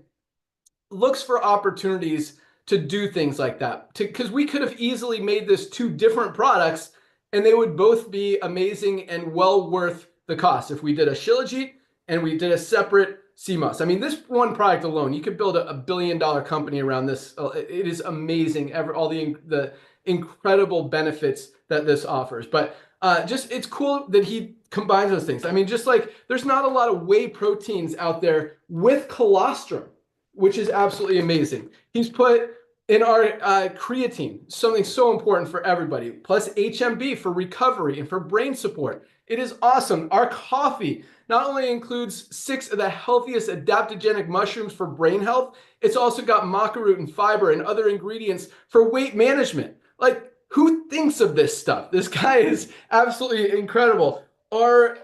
looks for opportunities to do things like that, because we could have easily made this two different products and they would both be amazing and well worth the cost if we did a Shilajit and we did a separate sea moss. I mean, this one product alone, you could build a billion-dollar company around this. It is amazing, all the incredible benefits that this offers. But just, it's cool that he combines those things. I mean, just like there's not a lot of whey proteins out there with colostrum, which is absolutely amazing. He's put in our creatine, something so important for everybody, plus HMB for recovery and for brain support. It is awesome. Our coffee not only includes 6 of the healthiest adaptogenic mushrooms for brain health, it's also got maca root and fiber and other ingredients for weight management. Like, who thinks of this stuff? This guy is absolutely incredible. Our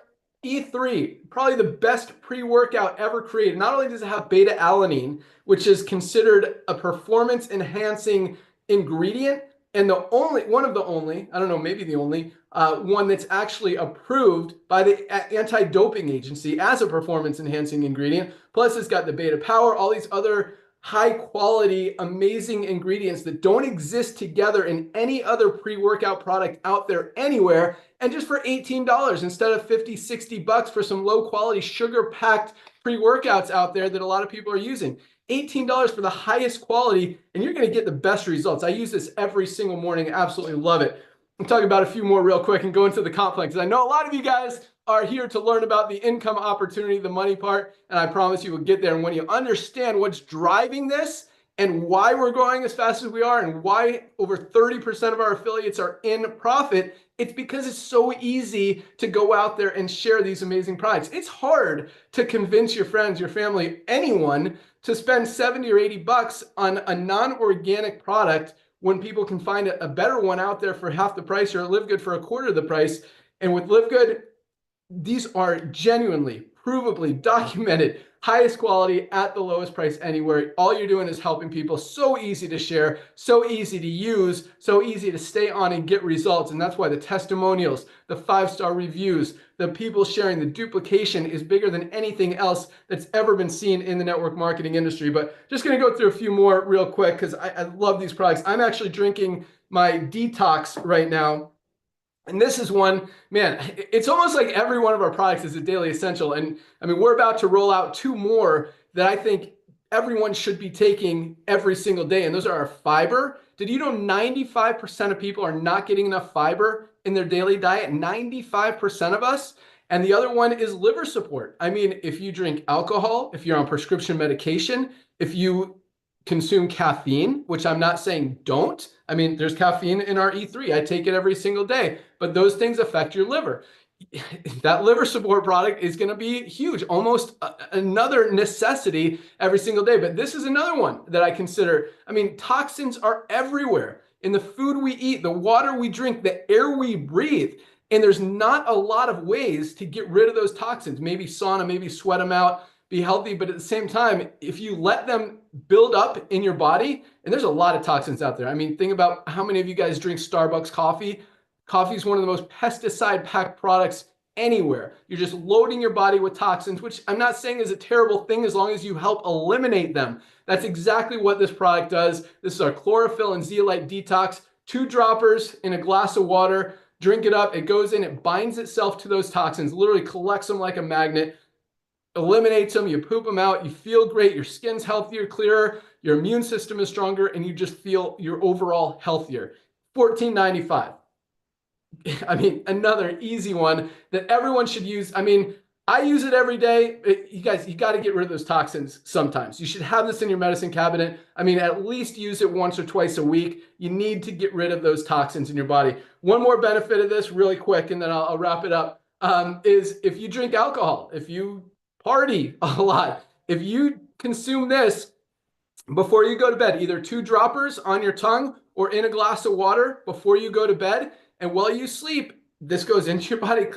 E3, probably the best pre-workout ever created. Not only does it have beta-alanine, which is considered a performance-enhancing ingredient, and one of the only, I don't know, maybe the only one that's actually approved by the anti-doping agency as a performance-enhancing ingredient. Plus, it's got the beta power, all these other high-quality, amazing ingredients that don't exist together in any other pre-workout product out there anywhere. And just for $18 instead of $50, $60 for some low-quality, sugar-packed pre-workouts out there that a lot of people are using. $18 for the highest quality, and you're going to get the best results. I use this every single morning. Absolutely love it. I'll talk about a few more real quick and go into the comp plan, because I know a lot of you guys are here to learn about the income opportunity, the money part, and I promise you will get there. And when you understand what's driving this and why we're growing as fast as we are and why over 30% of our affiliates are in profit, it's because it's so easy to go out there and share these amazing products. It's hard to convince your friends, your family, anyone to spend 70 or 80 bucks on a non-organic product when people can find a better one out there for half the price, or LiveGood for a quarter of the price. And with LiveGood, these are genuinely, provably documented highest quality at the lowest price anywhere. All you're doing is helping people. So easy to share, so easy to use, so easy to stay on and get results. And that's why the testimonials, the 5-star reviews, the people sharing, the duplication is bigger than anything else that's ever been seen in the network marketing industry. But just going to go through a few more real quick because I love these products. I'm actually drinking my detox right now. And this is one, man, it's almost like every one of our products is a daily essential. And I mean, we're about to roll out 2 more that I think everyone should be taking every single day. And those are our fiber. Did you know 95% of people are not getting enough fiber in their daily diet? 95% of us. And the other one is liver support. I mean, if you drink alcohol, if you're on prescription medication, if you consume caffeine, which I'm not saying don't. I mean, there's caffeine in our E3. I take it every single day, but those things affect your liver. That liver support product is going to be huge, almost another necessity every single day. But this is another one that I consider. I mean, toxins are everywhere in the food we eat, the water we drink, the air we breathe. And there's not a lot of ways to get rid of those toxins. Maybe sauna, maybe sweat them out, be healthy. But at the same time, if you let them build up in your body, and there's a lot of toxins out there. I mean, think about how many of you guys drink Starbucks coffee. Coffee is one of the most pesticide-packed products anywhere. You're just loading your body with toxins, which I'm not saying is a terrible thing as long as you help eliminate them. That's exactly what this product does. This is our chlorophyll and zeolite detox. 2 droppers in a glass of water. Drink it up. It goes in. It binds itself to those toxins, literally collects them like a magnet, eliminates them. You poop them out. You feel great. Your skin's healthier, clearer. Your immune system is stronger, and you just feel you're overall healthier. $14.95. I mean, another easy one that everyone should use. I mean, I use it every day. You guys, you got to get rid of those toxins sometimes. You should have this in your medicine cabinet. I mean, at least use it once or twice a week. You need to get rid of those toxins in your body. One more benefit of this really quick, and then I'll wrap it up, is if you drink alcohol, if you party a lot, if you consume this before you go to bed, either 2 droppers on your tongue or in a glass of water before you go to bed, and while you sleep, this goes into your body.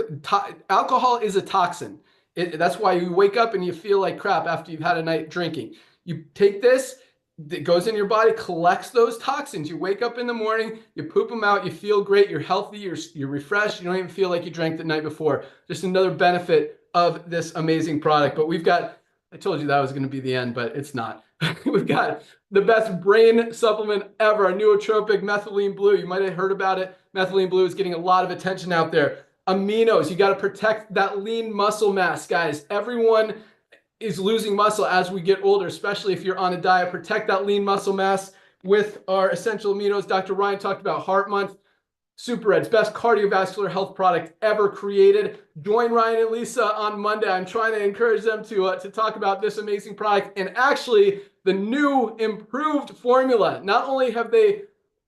Alcohol is a toxin. That's why you wake up and you feel like crap after you've had a night drinking. You take this, it goes in your body, collects those toxins. You wake up in the morning, you poop them out, you feel great, you're healthy, you're refreshed, you don't even feel like you drank the night before. Just another benefit of this amazing product. But we've got, I told you that was going to be the end, but it's not. We've got the best brain supplement ever, a nootropic methylene blue. You might have heard about it. Methylene blue is getting a lot of attention out there. Aminos, you got to protect that lean muscle mass, guys. Everyone is losing muscle as we get older, especially if you're on a diet. Protect that lean muscle mass with our essential aminos. Dr. Ryan talked about Heart Month. SuperReds, best cardiovascular health product ever created. Join Ryan and Lisa on Monday. I'm trying to encourage them to talk about this amazing product and actually the new improved formula. Not only have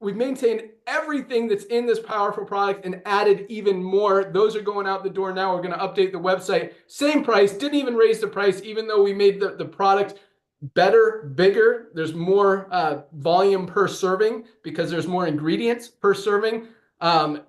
we've maintained everything that's in this powerful product and added even more. Those are going out the door now. We're going to update the website. Same price, didn't even raise the price, even though we made the product better, bigger. There's more volume per serving because there's more ingredients per serving.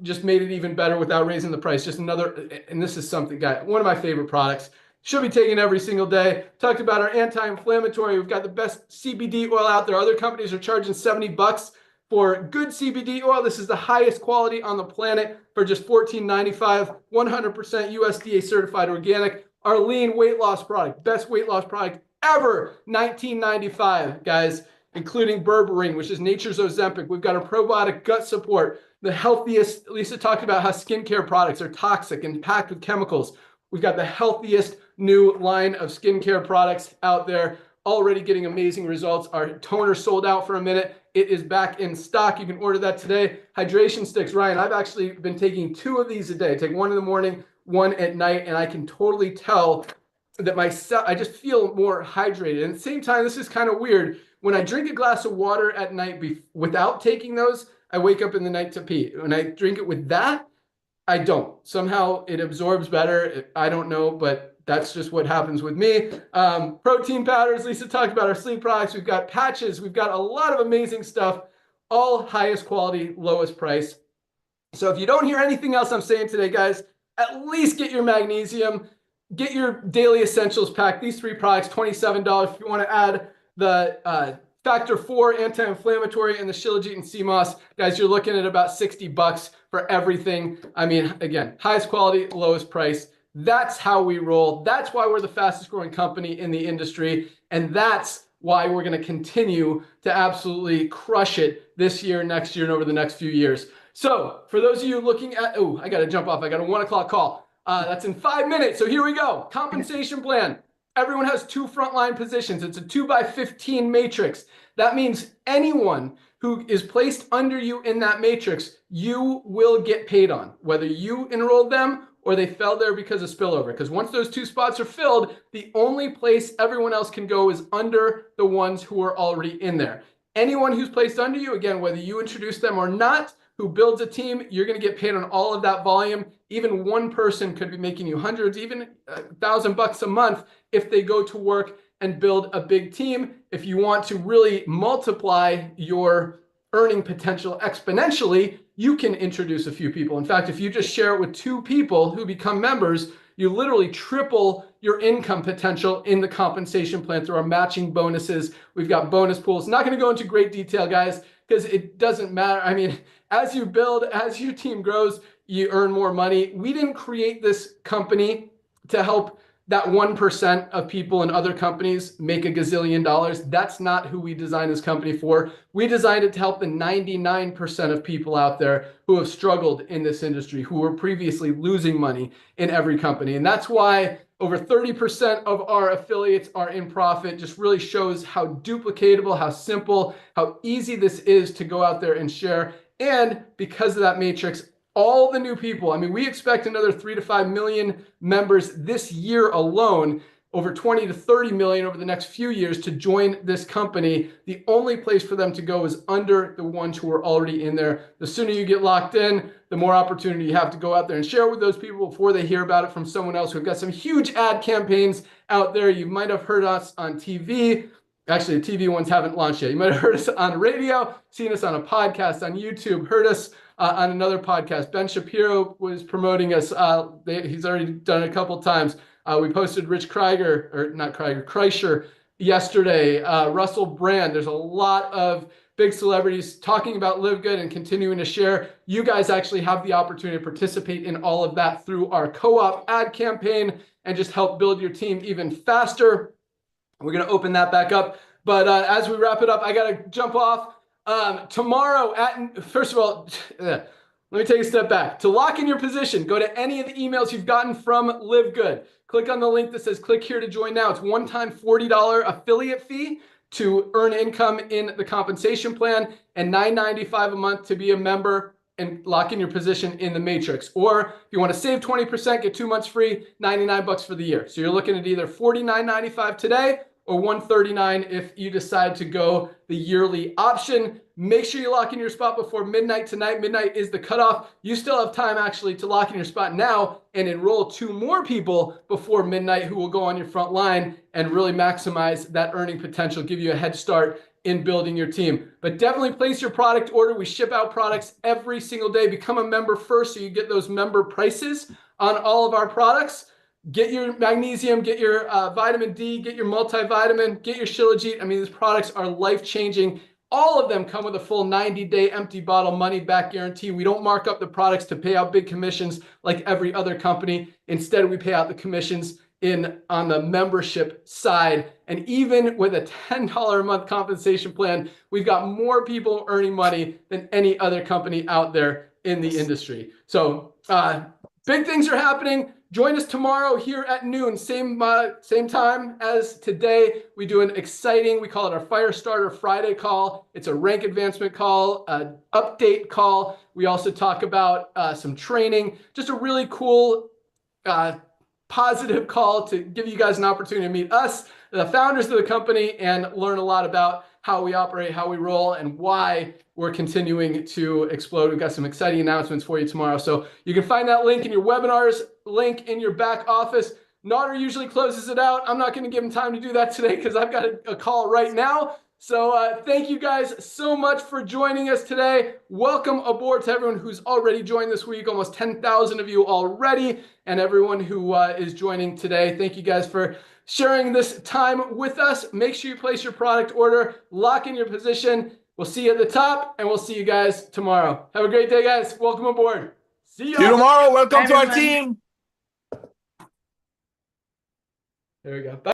Just made it even better without raising the price. Just another, and this is something, guys, one of my favorite products. Should be taken every single day. Talked about our anti-inflammatory. We've got the best CBD oil out there. Other companies are charging $70 for good CBD oil. This is the highest quality on the planet for just $14.95, 100% USDA certified organic. Our lean weight loss product, best weight loss product ever, $19.95, guys, including berberine, which is nature's Ozempic. We've got a probiotic gut support. The healthiest, Lisa talked about how skincare products are toxic and packed with chemicals. We've got the healthiest new line of skincare products out there, already getting amazing results. Our toner sold out for a minute. It is back in stock. You can order that today. Hydration sticks, Ryan, I've actually been taking 2 of these a day. I take 1 in the morning, 1 at night, and I can totally tell that I just feel more hydrated. And at the same time, this is kind of weird. When I drink a glass of water at night without taking those, I wake up in the night to pee. When I drink it with that, I don't. Somehow it absorbs better. I don't know, but that's just what happens with me. Protein powders, Lisa talked about our sleep products. We've got patches. We've got a lot of amazing stuff, all highest quality, lowest price. So if you don't hear anything else I'm saying today, guys, at least get your magnesium. get your daily essentials pack. These 3 products, $27. If you want to add the Factor 4 anti-inflammatory and the Shilajit and sea moss, guys, you're looking at about $60 for everything. I mean, again, highest quality, lowest price. That's how we roll. That's why we're the fastest growing company in the industry. And that's why we're going to continue to absolutely crush it this year, next year, and over the next few years. So for those of you looking at, oh, I got to jump off. I got a 1 o'clock call. That's in 5 minutes. So here we go. Compensation plan. Everyone has 2 frontline positions. It's a 2x15 matrix. That means anyone who is placed under you in that matrix, you will get paid on, whether you enrolled them or they fell there because of spillover. Because once those 2 spots are filled, the only place everyone else can go is under the ones who are already in there. Anyone who's placed under you, again, whether you introduce them or not, who builds a team, you're going to get paid on all of that volume. Even one person could be making you hundreds, even $1,000 a month if they go to work and build a big team. If you want to really multiply your earning potential exponentially, you can introduce a few people. In fact, if you just share it with 2 people who become members, you literally triple your income potential in the compensation plan through our matching bonuses. We've got bonus pools. Not going to go into great detail, guys, because it doesn't matter. I mean, as you build, as your team grows, you earn more money. We didn't create this company to help that 1% of people in other companies make $1 gazillion. That's not who we designed this company for. We designed it to help the 99% of people out there who have struggled in this industry, who were previously losing money in every company. And that's why over 30% of our affiliates are in profit. Just really shows how duplicatable, how simple, how easy this is to go out there and share. And because of that matrix, all the new people, I mean, we expect another 3 to 5 million members this year alone, over 20 to 30 million over the next few years to join this company. The only place for them to go is under the ones who are already in there. The sooner you get locked in, the more opportunity you have to go out there and share with those people before they hear about it from someone else. We've got some huge ad campaigns out there. You might have heard us on TV. Actually, the TV ones haven't launched yet. You might have heard us on radio, seen us on a podcast, on YouTube, heard us on another podcast. Ben Shapiro was promoting us. He's already done it a couple times. We posted Rich Kreischer yesterday. Russell Brand. There's a lot of big celebrities talking about LiveGood and continuing to share. You guys actually have the opportunity to participate in all of that through our co-op ad campaign and just help build your team even faster. We're going to open that back up. But as we wrap it up, I got to jump off. Tomorrow, first of all, let me take a step back. To lock in your position, go to any of the emails you've gotten from LiveGood. Click on the link that says click here to join now. It's one-time $40 affiliate fee to earn income in the compensation plan and $9.95 a month to be a member and lock in your position in the matrix. Or if you want to save 20%, get 2 months free, $99 for the year. So you're looking at either $49.95 today or $139 if you decide to go the yearly option. Make sure you lock in your spot before midnight tonight. Midnight is the cutoff. You still have time actually to lock in your spot now and enroll 2 more people before midnight who will go on your front line and really maximize that earning potential, give you a head start in building your team. But definitely place your product order. We ship out products every single day. Become a member first so you get those member prices on all of our products. Get your magnesium, get your vitamin D, get your multivitamin, get your Shilajit. I mean, these products are life-changing. All of them come with a full 90-day empty bottle money-back guarantee. We don't mark up the products to pay out big commissions like every other company. Instead, we pay out the commissions on the membership side. And even with a $10 a month compensation plan, we've got more people earning money than any other company out there in the industry. So big things are happening. Join us tomorrow here at noon, same time as today. We do an exciting, we call it our Firestarter Friday call. It's a rank advancement call, an update call. We also talk about some training, just a really cool, positive call to give you guys an opportunity to meet us, the founders of the company, and learn a lot about how we operate, how we roll, and why we're continuing to explode. We've got some exciting announcements for you tomorrow. So you can find that link in your webinars, link in your back office. Nader usually closes it out. I'm not going to give him time to do that today because I've got a call right now. So thank you guys so much for joining us today. Welcome aboard to everyone who's already joined this week, almost 10,000 of you already, and everyone who is joining today. Thank you guys for sharing this time with us. Make sure you place your product order, lock in your position. We'll see you at the top, and we'll see you guys tomorrow. Have a great day, guys. Welcome aboard. See you tomorrow. Welcome Bye, to our everyone. team. There we go. Bye.